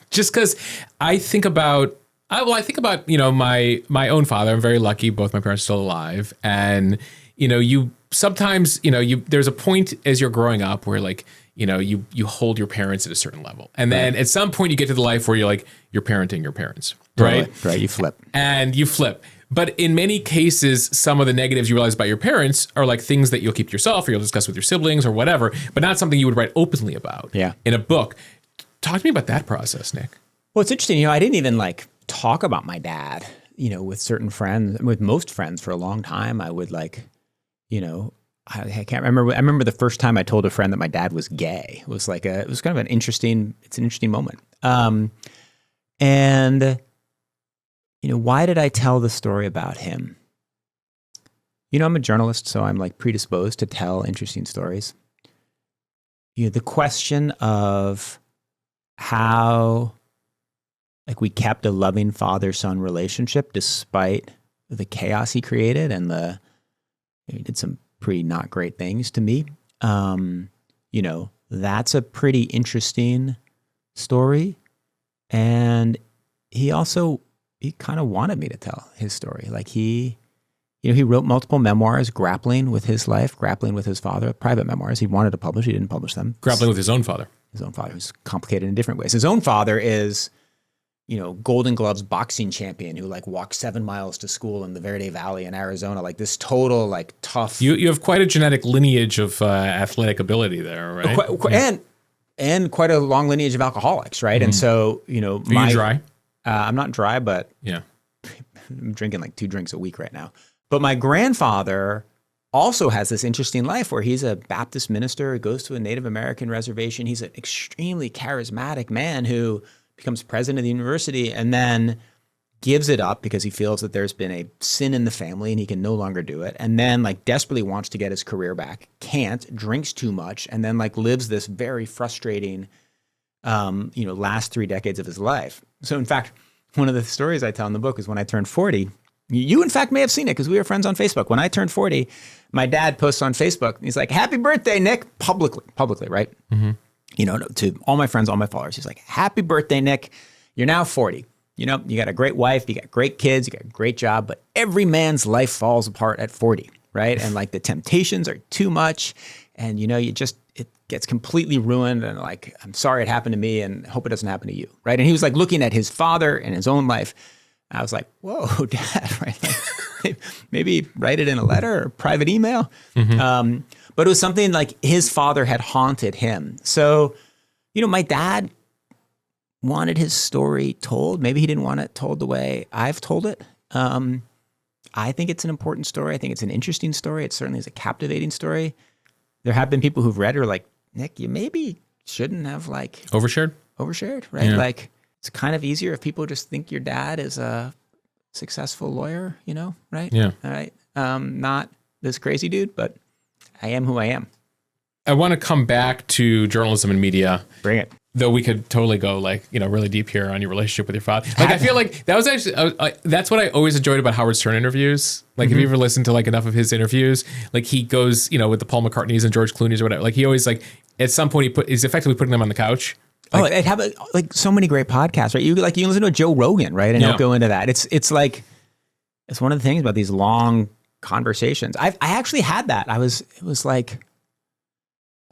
Just because I think about, my own father. I'm very lucky. Both my parents are still alive. And, you sometimes, there's a point as you're growing up where like, you hold your parents at a certain level. And then at some point you get to the life where you're parenting your parents, right? Right. You flip. And you flip. But in many cases, some of the negatives you realize about your parents are like things that you'll keep to yourself or you'll discuss with your siblings or whatever, but not something you would write openly about in a book. Talk to me about that process, Nick. Well, it's interesting. I didn't even like talk about my dad, with certain friends, with most friends for a long time. I would like, I can't remember. I remember the first time I told a friend that my dad was gay. It was kind of an interesting moment. And why did I tell the story about him? I'm a journalist, so I'm like predisposed to tell interesting stories. The question of how like we kept a loving father-son relationship despite the chaos he created and he did some pretty not great things to me. That's a pretty interesting story. And he kind of wanted me to tell his story. Like he wrote multiple memoirs grappling with his life, grappling with his father, private memoirs he wanted to publish. He didn't publish them. Grappling with his own father. His own father, who's complicated in different ways. His own father is, Golden Gloves boxing champion who like walked 7 miles to school in the Verde Valley in Arizona. Like this total like tough. You have quite a genetic lineage of athletic ability there, right? And quite a long lineage of alcoholics, right? Mm-hmm. And so, Are you dry? I'm not dry, but I'm drinking like 2 drinks a week right now. But my grandfather also has this interesting life where he's a Baptist minister, goes to a Native American reservation. He's an extremely charismatic man who becomes president of the university and then gives it up because he feels that there's been a sin in the family and he can no longer do it. And then like desperately wants to get his career back, can't, drinks too much, and then like lives this very frustrating, last 3 decades of his life. So in fact, one of the stories I tell in the book is when I turned 40, you in fact may have seen it because we were friends on Facebook. When I turned 40, my dad posts on Facebook, he's like, "Happy birthday, Nick," publicly, right? Mm-hmm. To all my friends, all my followers. He's like, "Happy birthday, Nick. You're now 40. You got a great wife, you got great kids, you got a great job, but every man's life falls apart at 40, right? And like the temptations are too much and it gets completely ruined and like, I'm sorry it happened to me and hope it doesn't happen to you, right?" And he was like looking at his father and his own life. I was like, "Whoa, Dad," right? Like, maybe write it in a letter or private email. Mm-hmm. But it was something like his father had haunted him. So, my dad wanted his story told. Maybe he didn't want it told the way I've told it. I think it's an important story. I think it's an interesting story. It certainly is a captivating story. There have been people who've read it who are like, Nick, you maybe shouldn't have like overshared, right? Yeah. Like it's kind of easier if people just think your dad is a successful lawyer, right? Yeah. All right. Not this crazy dude, but I am who I am. I want to come back to journalism and media. Bring it. Though we could totally go really deep here on your relationship with your father. Like, I feel like that was actually, that's what I always enjoyed about Howard Stern interviews. Like, if you ever listen to like enough of his interviews, like he goes, with the Paul McCartneys and George Clooney's or whatever, like he always at some point he's effectively putting them on the couch. Like, it have so many great podcasts, right? You can listen to Joe Rogan, right? And he'll go into that. It's one of the things about these long conversations. I actually had that. It was like,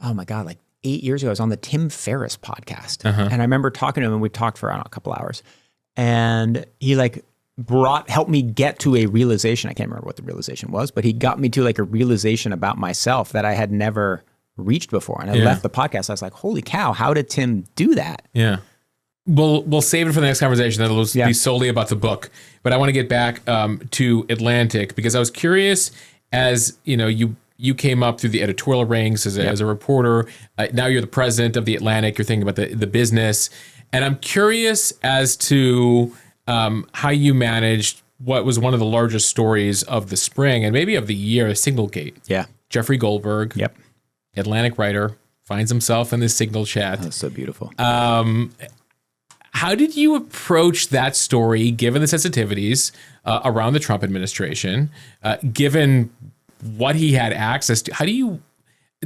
oh my God, like 8 years ago, I was on the Tim Ferriss podcast. And I remember talking to him and we talked for, I don't know, a couple hours. And he helped me get to a realization. I can't remember what the realization was, but he got me to like a realization about myself that I had never reached before. And I left the podcast. I was like, holy cow, how did Tim do that? Yeah. We'll save it for the next conversation. That'll be solely about the book. But I want to get back to Atlantic because I was curious as, you came up through the editorial ranks as a reporter. Now you're the president of the Atlantic. You're thinking about the business. And I'm curious as to how you managed what was one of the largest stories of the spring and maybe of the year, Signalgate. Yeah. Jeffrey Goldberg, Atlantic writer, finds himself in the Signal chat. That's so beautiful. How did you approach that story, given the sensitivities around the Trump administration, given what he had access to?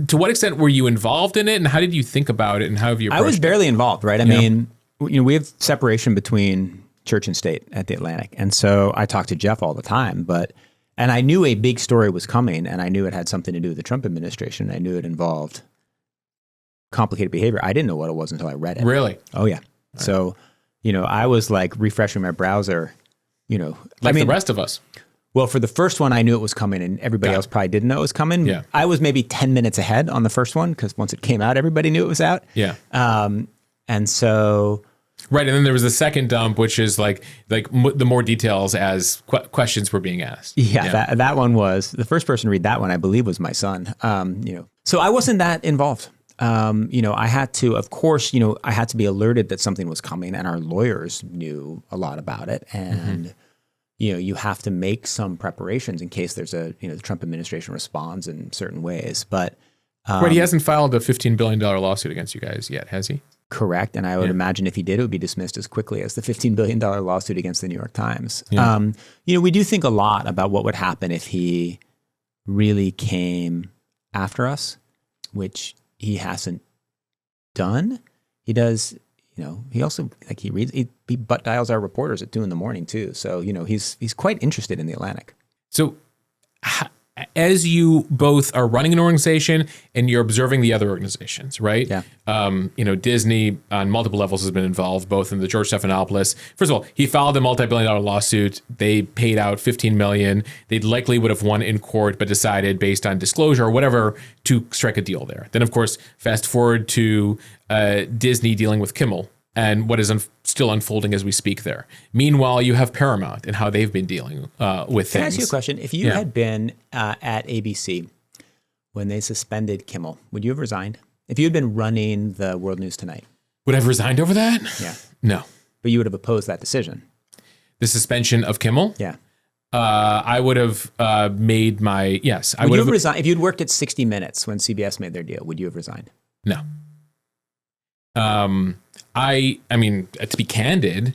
To what extent were you involved in it, and how did you think about it, and how have you approached it? I was barely involved, right? I mean, we have separation between church and state at the Atlantic. And so I talked to Jeff all the time, and I knew a big story was coming, and I knew it had something to do with the Trump administration. I knew it involved complicated behavior. I didn't know what it was until I read it. Really? Oh, yeah. Right. So, I was like refreshing my browser, the rest of us. Well, for the first one, I knew it was coming, and everybody else probably didn't know it was coming. Yeah. I was maybe 10 minutes ahead on the first one because once it came out, everybody knew it was out. Yeah. And so... Right, and then there was the second dump, which is the more details as questions were being asked. Yeah. That one was... The first person to read that one, I believe, was my son. So I wasn't that involved. I had to, of course, I had to be alerted that something was coming, and our lawyers knew a lot about it. And... you have to make some preparations in case there's the Trump administration responds in certain ways. But he hasn't filed a $15 billion lawsuit against you guys yet, has he? Correct. And I would imagine if he did, it would be dismissed as quickly as the $15 billion lawsuit against the New York Times. Yeah. We do think a lot about what would happen if he really came after us, which he hasn't done. He does... he also he reads, he butt dials our reporters at 2 a.m. too. So, he's quite interested in the Atlantic. So as you both are running an organization and you're observing the other organizations, right? Yeah. Disney on multiple levels has been involved, both in the George Stephanopoulos. First of all, he filed a multi-billion-dollar lawsuit. They paid out $15 million. They likely would have won in court, but decided based on disclosure or whatever to strike a deal there. Then, of course, fast forward to Disney dealing with Kimmel and what is still unfolding as we speak there. Meanwhile, you have Paramount and how they've been dealing with things. Can I ask you a question? If you had been at ABC when they suspended Kimmel, would you have resigned? If you had been running the World News Tonight? Would I have resigned over that? Yeah. No. But you would have opposed that decision? The suspension of Kimmel? Yeah. I would have made my, yes. Would you have resigned? If you'd worked at 60 Minutes when CBS made their deal, would you have resigned? No. I mean, to be candid,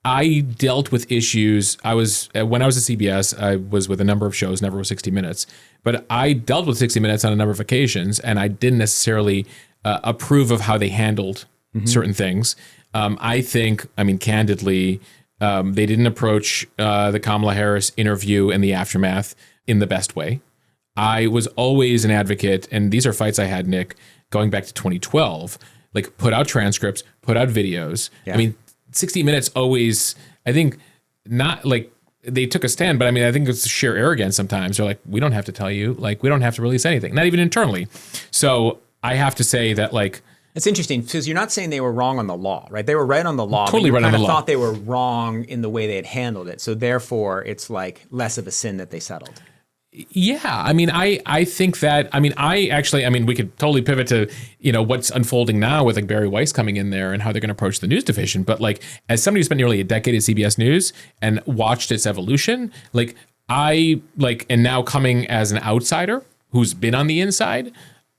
I dealt with issues. When I was at CBS, I was with a number of shows, never with 60 Minutes, but I dealt with 60 Minutes on a number of occasions, and I didn't necessarily approve of how they handled certain things. I think, candidly, they didn't approach the Kamala Harris interview and the aftermath in the best way. I was always an advocate, and these are fights I had, Nick, going back to 2012, put out transcripts, put out videos. Yeah. 60 Minutes always, I think, not they took a stand, but I think it's sheer arrogance sometimes. They're like, we don't have to tell you, we don't have to release anything, not even internally. So I have to say that It's interesting because you're not saying they were wrong on the law, right? They were right on the law. Totally but right on the law. Thought they were wrong in the way they had handled it. So therefore, it's like less of a sin that they settled. Yeah, I mean, I think that, I mean, we could totally pivot to, what's unfolding now with like Barry Weiss coming in there and how they're going to approach the news division. But like, as somebody who spent nearly a decade at CBS News and watched its evolution, like and now coming as an outsider who's been on the inside,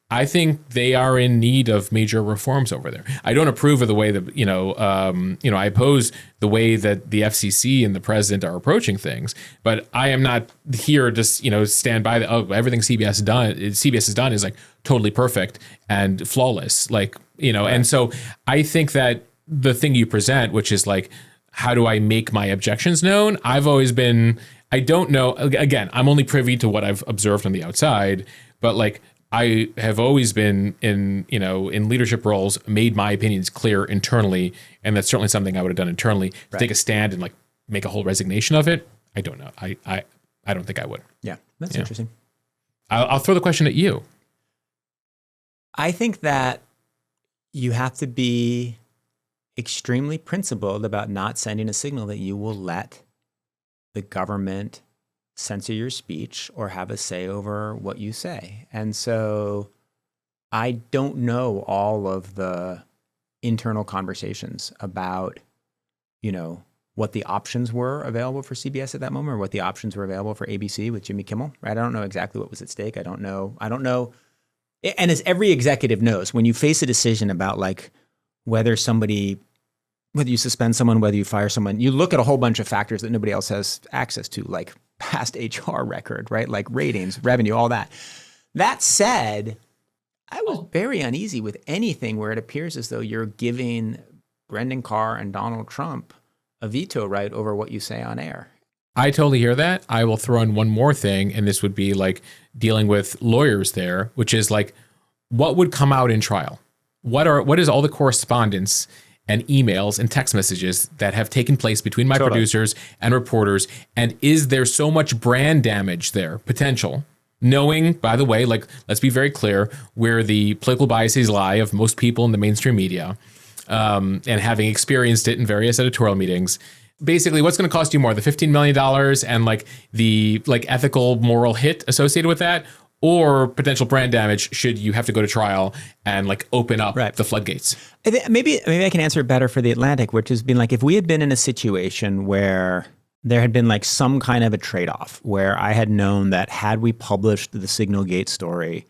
I think they are in need of major reforms over there. I don't approve of the way that, I oppose the way that the FCC and the president are approaching things, but I am not here to, stand by everything CBS has done is like totally perfect and flawless. Like, and so I think that the thing you present, which is like, how do I make my objections known? I've always been, I don't know, again, I'm only privy to what I've observed on the outside, but like, I have always been in leadership roles, made my opinions clear internally, and that's certainly something I would have done internally. To take a stand and like make a whole resignation of it, I don't know. I don't think I would. Yeah, that's interesting. I'll throw the question at you. I think that you have to be extremely principled about not sending a signal that you will let the government censor your speech or have a say over what you say. And so I don't know all of the internal conversations about, what the options were available for CBS at that moment or what the options were available for ABC with Jimmy Kimmel, right? I don't know exactly what was at stake. I don't know. And as every executive knows, when you face a decision about like whether you suspend someone, whether you fire someone, you look at a whole bunch of factors that nobody else has access to, like past HR record, right? Like ratings, revenue, all that. That said, I was very uneasy with anything where it appears as though you're giving Brendan Carr and Donald Trump a veto right over what you say on air. I totally hear that. I will throw in one more thing, and this would be like dealing with lawyers there, which is like, what would come out in trial? What is all the correspondence and emails and text messages that have taken place between my producers and reporters? And is there so much brand damage there, potential? Knowing, by the way, like, let's be very clear, where the political biases lie of most people in the mainstream media, and having experienced it in various editorial meetings. Basically, what's going to cost you more, the $15 million and like the ethical moral hit associated with that, or potential brand damage should you have to go to trial and like open up the floodgates? Maybe I can answer it better for The Atlantic, which has been like, if we had been in a situation where there had been like some kind of a trade-off, where I had known that had we published the Signalgate story,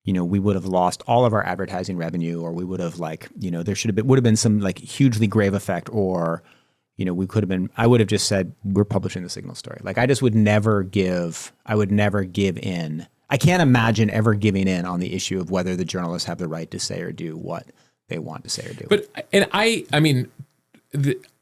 we would have lost all of our advertising revenue, or we would have there would have been some like hugely grave effect, or I would have just said, we're publishing the Signal story. Like, I would never give in. I can't imagine ever giving in on the issue of whether the journalists have the right to say or do what they want to say or do.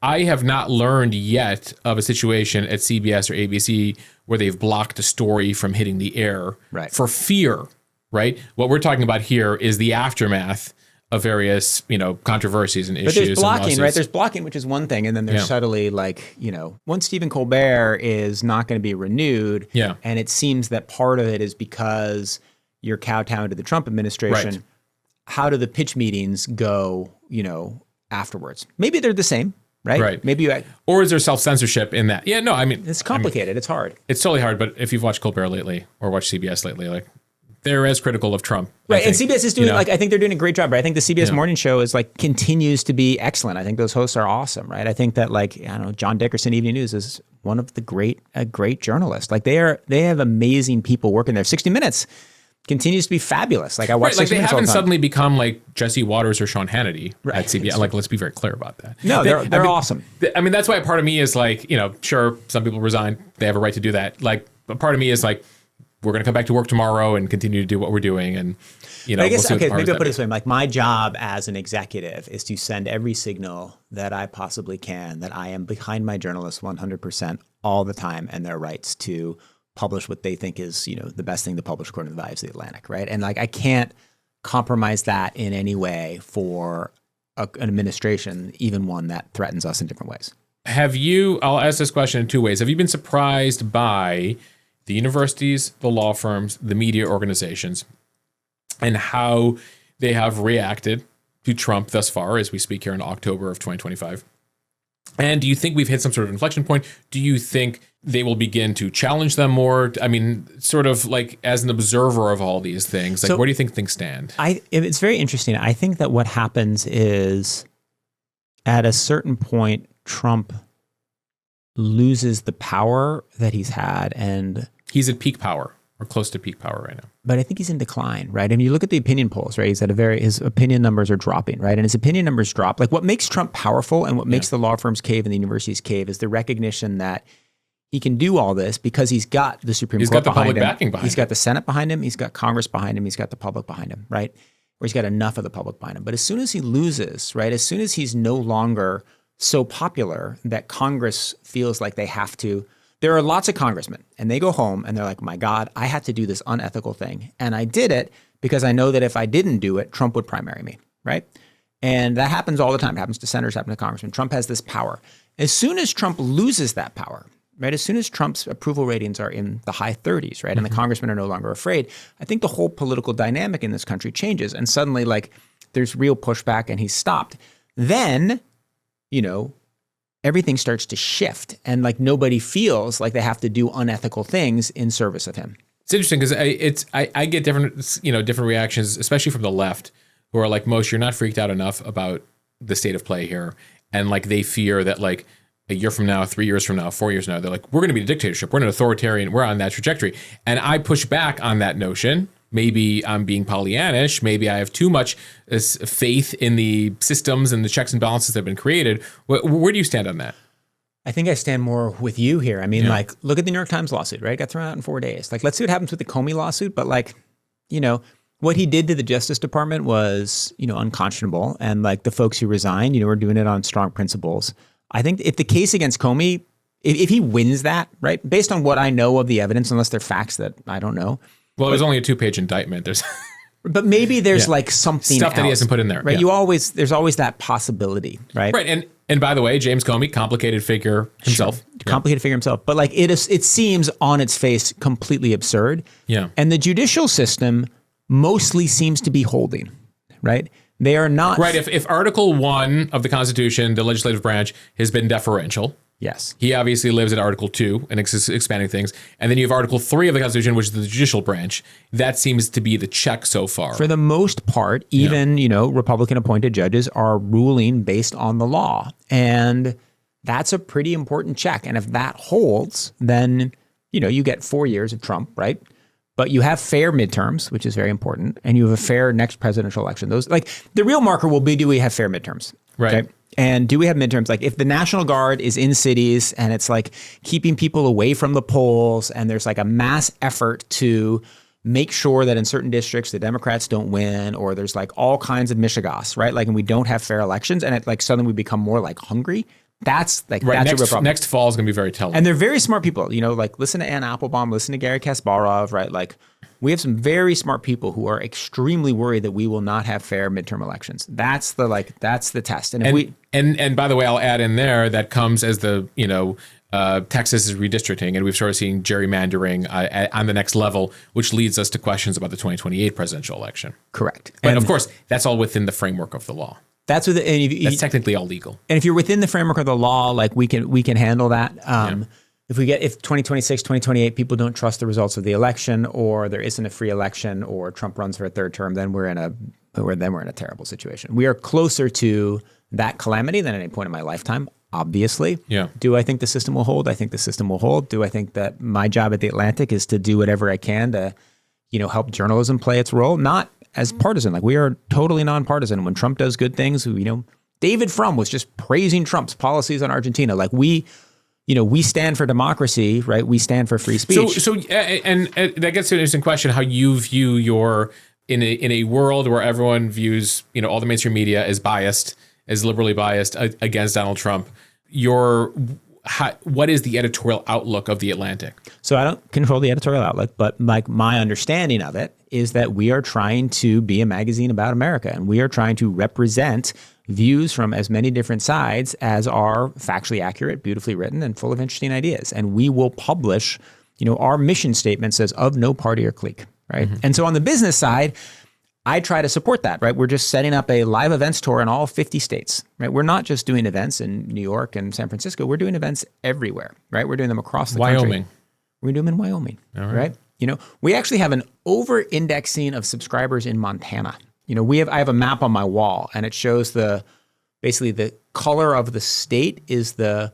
I have not learned yet of a situation at CBS or ABC where they've blocked a story from hitting the air for fear, right? What we're talking about here is the aftermath of various, controversies and issues. But there's blocking, right? There's blocking, which is one thing. And then there's subtly like, once Stephen Colbert is not going to be renewed. Yeah. And it seems that part of it is because you're kowtowing to the Trump administration. Right. How do the pitch meetings go, afterwards? Maybe they're the same, right? Right. Maybe or is there self-censorship in that? Yeah, no, it's complicated. It's hard. It's totally hard. But if you've watched Colbert lately or watched CBS lately, like, they're as critical of Trump. Right. And CBS is doing, I think they're doing a great job, right? I think the CBS morning show is continues to be excellent. I think those hosts are awesome, right? I think that John Dickerson, Evening News, is one of the great journalists. Like, they have amazing people working there. 60 Minutes continues to be fabulous. Like, I watch 60 they Minutes haven't suddenly become like Jesse Waters or Sean Hannity at CBS. Like, let's be very clear about that. No, they're awesome. That's why part of me is like, sure, some people resign. They have a right to do that. Like, but part of me is like, we're going to come back to work tomorrow and continue to do what we're doing. And, I guess, maybe I'll put it this way. Like, my job as an executive is to send every signal that I possibly can that I am behind my journalists 100% all the time, and their rights to publish what they think is, the best thing to publish according to the values of The Atlantic, right? And like, I can't compromise that in any way for an administration, even one that threatens us in different ways. I'll ask this question in two ways. Have you been surprised by the universities, the law firms, the media organizations, and how they have reacted to Trump thus far as we speak here in October of 2025? And do you think we've hit some sort of inflection point? Do you think they will begin to challenge them more? I mean, sort of like as an observer of all these things, like where do you think things stand? It's very interesting. I think that what happens is at a certain point, Trump loses the power that he's had, and he's at peak power or close to peak power right now. But I think he's in decline, right? I mean, you look at the opinion polls, right? He's at his opinion numbers are dropping, right? And his opinion numbers drop. Like what makes Trump powerful and what makes the law firms cave and the universities cave is the recognition that he can do all this because he's got the Supreme Court behind him. He's got the public backing behind him. He's got the Senate behind him. He's got Congress behind him. He's got the public behind him, right? Or he's got enough of the public behind him. But as soon as he loses, right? As soon as he's no longer so popular that Congress feels like they have to. There are lots of congressmen and they go home and they're like, my God, I had to do this unethical thing. And I did it because I know that if I didn't do it, Trump would primary me, right? And that happens all the time. It happens to senators, happens to congressmen. Trump has this power. As soon as Trump loses that power, right? As soon as Trump's approval ratings are in the high 30s, right? And the congressmen are no longer afraid, I think the whole political dynamic in this country changes. And suddenly like there's real pushback and he's stopped. Then, you know, everything starts to shift and like nobody feels like they have to do unethical things in service of him. It's interesting because I get different reactions, especially from the left, who are like, Mosheh, you're not freaked out enough about the state of play here. And like they fear that like a year from now, 3 years from now, 4 years from now, they're like, we're going to be a dictatorship. We're an authoritarian. We're on that trajectory. And I push back on that notion. Maybe I'm being Pollyannish. Maybe I have too much faith in the systems and the checks and balances that have been created. Where do you stand on that? I think I stand more with you here. I mean, like, look at the New York Times lawsuit, right? It got thrown out in 4 days. Like, let's see what happens with the Comey lawsuit. But like, you know, what he did to the Justice Department was, you know, unconscionable. And like the folks who resigned, you know, were doing it on strong principles. I think if the case against Comey, if he wins that, right, based on what I know of the evidence, unless they're facts that I don't know. Well, it was only a 2-page indictment. But maybe there's like something stuff that he hasn't put in there, right? There's always that possibility, right? Right, and by the way, James Comey, complicated figure himself, complicated figure himself. But like it seems on its face completely absurd. Yeah, and the judicial system mostly seems to be holding, right? They are not right. If Article 1 of the Constitution, the legislative branch, has been deferential. Yes. He obviously lives at Article 2 and expanding things. And then you have Article 3 of the Constitution, which is the judicial branch. That seems to be the check so far. For the most part, even, you know, Republican appointed judges are ruling based on the law. And that's a pretty important check. And if that holds, then, you know, you get 4 years of Trump, right? But you have fair midterms, which is very important. And you have a fair next presidential election. Those like the real marker will be, do we have fair midterms? Right. Okay? And do we have midterms? Like if the National Guard is in cities and it's like keeping people away from the polls and there's like a mass effort to make sure that in certain districts the Democrats don't win, or there's like all kinds of mishigas, right? Like, and we don't have fair elections and it like suddenly we become more like hungry. That's like, right. That's a real problem. Next fall is going to be very telling. And they're very smart people, you know, like listen to Ann Applebaum, listen to Gary Kasparov, right? Like we have some very smart people who are extremely worried that we will not have fair midterm elections. That's the test. And by the way, I'll add in there that comes as the, you know, Texas is redistricting and we've started seeing gerrymandering on the next level, which leads us to questions about the 2028 presidential election. Correct. But and of course, that's all within the framework of the law. That's that's technically all legal. And if you're within the framework of the law, like we can handle that. If 2026, 2028, people don't trust the results of the election, or there isn't a free election, or Trump runs for a third term, then we're in a terrible situation. We are closer to that calamity than at any point in my lifetime, obviously. Yeah. Do I think the system will hold? I think the system will hold. Do I think that my job at The Atlantic is to do whatever I can to, you know, help journalism play its role? Not as partisan. Like we are totally nonpartisan. When Trump does good things, you know, David Frum was just praising Trump's policies on Argentina. Like we stand for democracy, right? We stand for free speech. So that gets to an interesting question: how you view your in a world where everyone views, you know, all the mainstream media as biased, as liberally biased against Donald Trump. What is the editorial outlook of The Atlantic? So I don't control the editorial outlook, but like my understanding of it is that we are trying to be a magazine about America, and we are trying to represent views from as many different sides as are factually accurate, beautifully written, and full of interesting ideas. And we will publish, you know, our mission statement says of no party or clique, right? Mm-hmm. And so on the business side, I try to support that, right? We're just setting up a live events tour in all 50 states, right? We're not just doing events in New York and San Francisco. We're doing events everywhere, right? We're doing them across the country. Wyoming. We're doing them in Wyoming, right? You know, we actually have an over-indexing of subscribers in Montana. You know, I have a map on my wall, and it shows basically the color of the state is the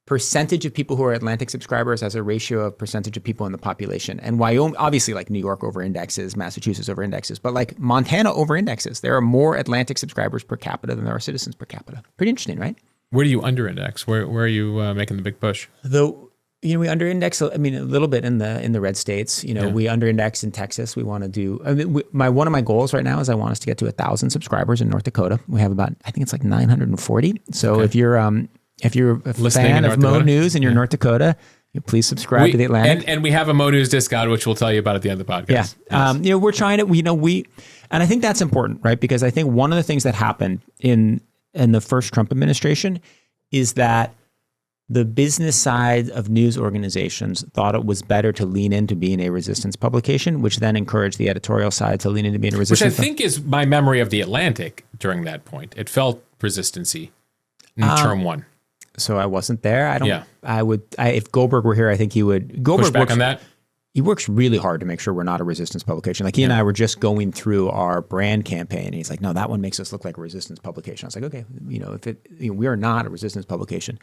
percentage of people who are Atlantic subscribers as a ratio of percentage of people in the population. And Wyoming, obviously, like New York over indexes, Massachusetts over indexes, but like Montana over indexes. There are more Atlantic subscribers per capita than there are citizens per capita. Pretty interesting, right? Where do you under index? Where are you making the big push? Though, you know, we under index, I mean, a little bit in the red states. You know, we under index in Texas. We want to do, I mean, one of my goals right now is I want us to get to 1,000 subscribers in North Dakota. We have about, I think it's like 940. So if you're a fan of Mo News and you're North Dakota, please subscribe to the Atlantic. And we have a Mo News discount, which we'll tell you about at the end of the podcast. Yeah. Yes. You know, we're trying to, and I think that's important, right? Because I think one of the things that happened in the first Trump administration is that the business side of news organizations thought it was better to lean into being a resistance publication, which then encouraged the editorial side to lean into being a resistance. Which I think is my memory of the Atlantic during that point. It felt resistancy in term one. So I wasn't there. If Goldberg were here, I think he would. Goldberg push back on that. He works really hard to make sure we're not a resistance publication. Like he and I were just going through our brand campaign, and he's like, "No, that one makes us look like a resistance publication." I was like, "Okay, you know, we are not a resistance publication."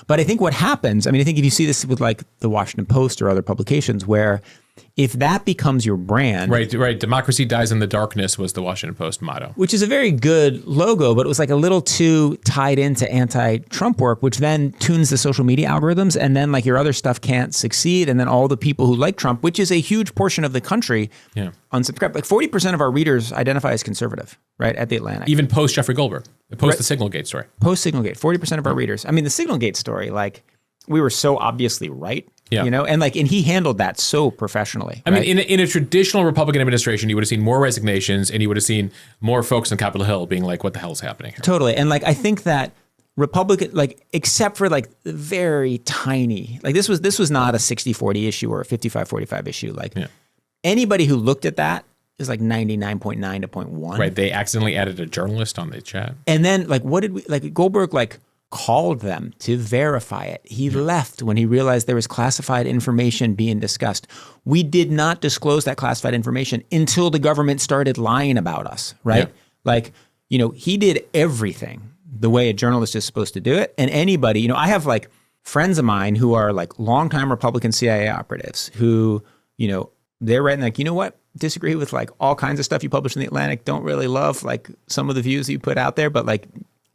But I think what happens, I mean, I think if you see this with like the Washington Post or other publications, where if that becomes your brand, right, democracy dies in the darkness was the Washington Post motto, which is a very good logo, but it was like a little too tied into anti-Trump work, which then tunes the social media algorithms, and then like your other stuff can't succeed, and then all the people who like Trump, which is a huge portion of the country, unsubscribe. Like 40% of our readers identify as conservative, right, at the Atlantic. Even post Jeffrey Goldberg, post the Signalgate story. Post Signalgate, 40% of our readers. I mean, the Signalgate story, like we were so obviously right. Yeah. You know, and he handled that so professionally. I mean, in a traditional Republican administration, you would have seen more resignations, and you would have seen more folks on Capitol Hill being like, "What the hell's happening here?" Totally, and like I think that Republican, like except for like the very tiny, like this was not a 60-40 issue or a 55-45 issue. Like anybody who looked at that is like 99.9 to 0.1. Right. They accidentally added a journalist on the chat, and then like what did we like? Goldberg called them to verify it. He left when he realized there was classified information being discussed. We did not disclose that classified information until the government started lying about us, right? Yeah. Like, you know, he did everything the way a journalist is supposed to do it. And anybody, you know, I have like friends of mine who are like longtime Republican CIA operatives who, you know, they're writing like, you know what? Disagree with like all kinds of stuff you publish in the Atlantic. Don't really love like some of the views you put out there, but like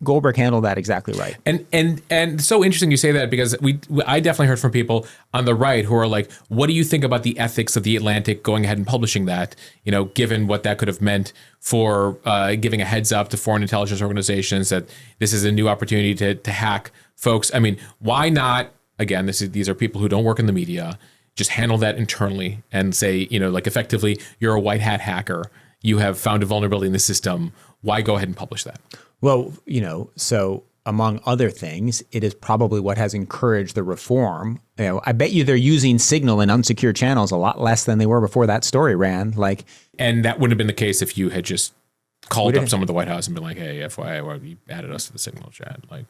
Goldberg handled that exactly right. And so interesting you say that, because I definitely heard from people on the right who are like, what do you think about the ethics of the Atlantic going ahead and publishing that, you know, given what that could have meant for giving a heads up to foreign intelligence organizations that this is a new opportunity to hack folks. I mean, why not, again, these are people who don't work in the media, just handle that internally and say, you know, like effectively, you're a white hat hacker. You have found a vulnerability in the system. Why go ahead and publish that? Well, you know, so among other things, it is probably what has encouraged the reform. You know, I bet you they're using Signal in unsecured channels a lot less than they were before that story ran. Like, and that wouldn't have been the case if you had just called up someone at the White House and been like, "Hey, FYI, well, you added us to the Signal chat." Like,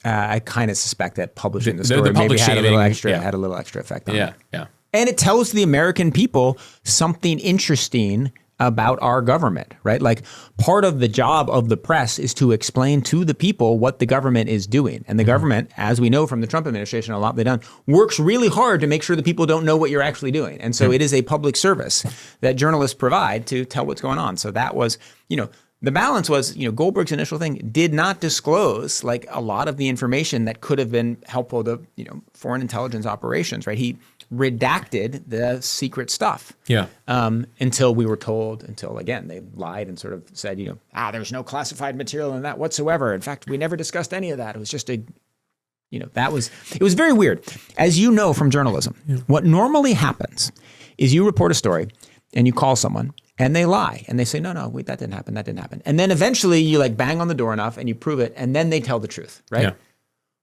I kind of suspect that publishing the story maybe had a little extra effect on it. Yeah. And it tells the American people something interesting about our government, right? Like part of the job of the press is to explain to the people what the government is doing. And the government, as we know from the Trump administration, a lot they've done, works really hard to make sure the people don't know what you're actually doing. And so it is a public service that journalists provide to tell what's going on. So that was, you know, the balance was, you know, Goldberg's initial thing did not disclose like a lot of the information that could have been helpful to, you know, foreign intelligence operations, right? He redacted the secret stuff. Yeah. Until we were told, again, they lied and sort of said, you know, there's no classified material in that whatsoever. In fact, we never discussed any of that. It was just it was very weird. As you know from journalism, what normally happens is you report a story and you call someone and they lie and they say, no, wait, that didn't happen. And then eventually you like bang on the door enough and you prove it and then they tell the truth, right? Yeah.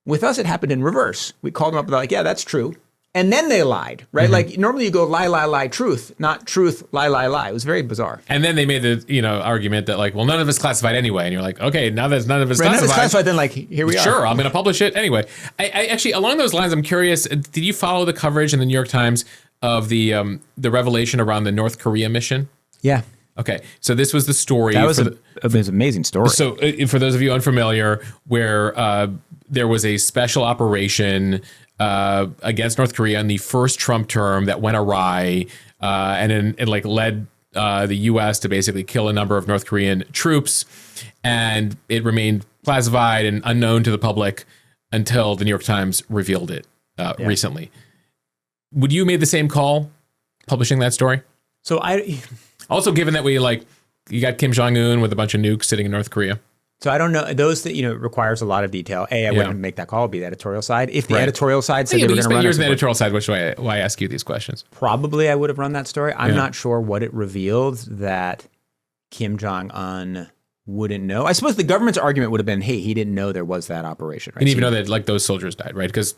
With us, it happened in reverse. We called them up and they're like, yeah, that's true. And then they lied, right? Like normally you go lie, lie, lie, truth, not truth, lie, lie, lie. It was very bizarre. And then they made the argument that like, well, none of it's classified anyway. And you're like, okay, now that none of it's classified. None of it's classified, then like, here we are. Sure, I'm going to publish it anyway. I actually, along those lines, I'm curious, did you follow the coverage in the New York Times of the revelation around the North Korea mission? Yeah. Okay, so this was the story. That was it was an amazing story. So for those of you unfamiliar, where there was a special operation against North Korea in the first Trump term that went awry, and it like led the U.S. to basically kill a number of North Korean troops, and it remained classified and unknown to the public until the New York Times revealed it recently. Would you have made the same call publishing that story? So also, given that you got Kim Jong-un with a bunch of nukes sitting in North Korea. So I don't know those that requires a lot of detail. I wouldn't make that call. It'd be the editorial side. If the editorial side said they were going to run, years in the editorial side, which why I ask you these questions? Probably I would have run that story. I'm not sure what it revealed that Kim Jong-un wouldn't know. I suppose the government's argument would have been, hey, he didn't know there was that operation. Right? And even know that like those soldiers died, right? Because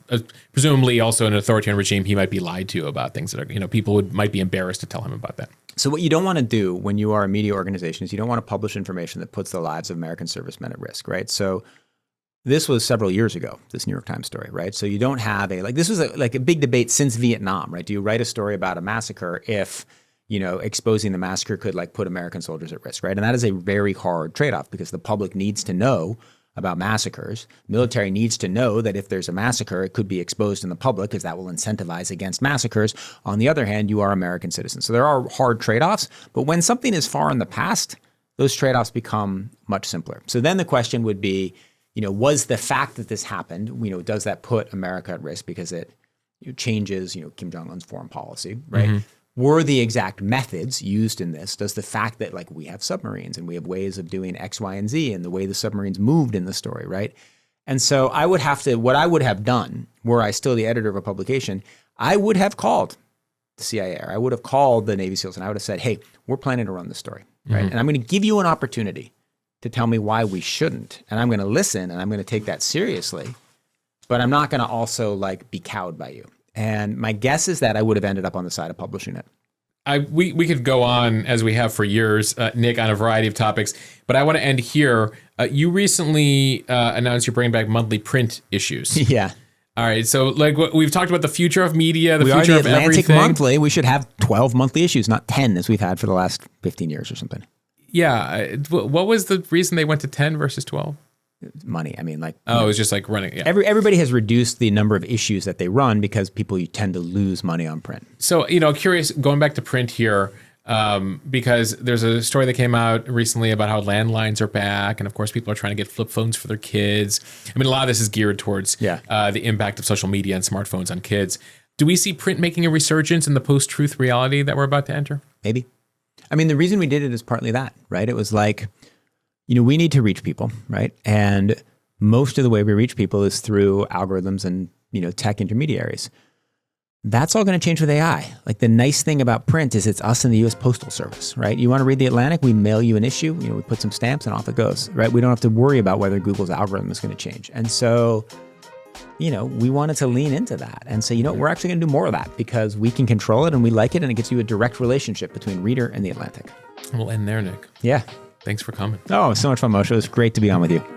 presumably also in an authoritarian regime, he might be lied to about things that are, people might be embarrassed to tell him about that. So what you don't want to do when you are a media organization is you don't want to publish information that puts the lives of American servicemen at risk, right? So this was several years ago, this New York Times story, right? So you don't have this was a big debate since Vietnam, right? Do you write a story about a massacre if, exposing the massacre could put American soldiers at risk, right? And that is a very hard trade-off because the public needs to know about massacres. Military needs to know that if there's a massacre, it could be exposed in the public because that will incentivize against massacres. On the other hand, you are American citizens. So there are hard trade-offs, but when something is far in the past, those trade-offs become much simpler. So then the question would be, was the fact that this happened, does that put America at risk because it changes, Kim Jong-un's foreign policy, right? Mm-hmm. Were the exact methods used in this? Does the fact that we have submarines and we have ways of doing X, Y, and Z and the way the submarines moved in the story, right? And so what I would have done, were I still the editor of a publication, I would have called the CIA or I would have called the Navy SEALs and I would have said, hey, we're planning to run this story, right? Mm-hmm. And I'm going to give you an opportunity to tell me why we shouldn't. And I'm going to listen and I'm going to take that seriously, but I'm not going to also be cowed by you. And my guess is that I would have ended up on the side of publishing it. We could go on as we have for years, Nick, on a variety of topics, but I want to end here. You recently announced you're bringing back monthly print issues. Yeah. All right. So we've talked about the future of media, we future are the of Atlantic everything. Monthly. We should have 12 monthly issues, not 10 as we've had for the last 15 years or something. Yeah. What was the reason they went to 10 versus 12? Money. I mean, it was just running. Yeah. Everybody has reduced the number of issues that they run because people tend to lose money on print. So, curious, going back to print here, because there's a story that came out recently about how landlines are back. And of course, people are trying to get flip phones for their kids. I mean, a lot of this is geared towards the impact of social media and smartphones on kids. Do we see print making a resurgence in the post-truth reality that we're about to enter? Maybe. I mean, the reason we did it is partly that, right? It was we need to reach people, right? And most of the way we reach people is through algorithms and, tech intermediaries. That's all going to change with AI. The nice thing about print is it's us and the U.S. Postal Service, right? You want to read The Atlantic, we mail you an issue, we put some stamps and off it goes, right? We don't have to worry about whether Google's algorithm is going to change. And so, we wanted to lean into that and say, we're actually going to do more of that because we can control it and we like it and it gives you a direct relationship between reader and The Atlantic. We'll end there, Nick. Yeah. Thanks for coming. Oh, so much fun, Mosheh. It was great to be on with you.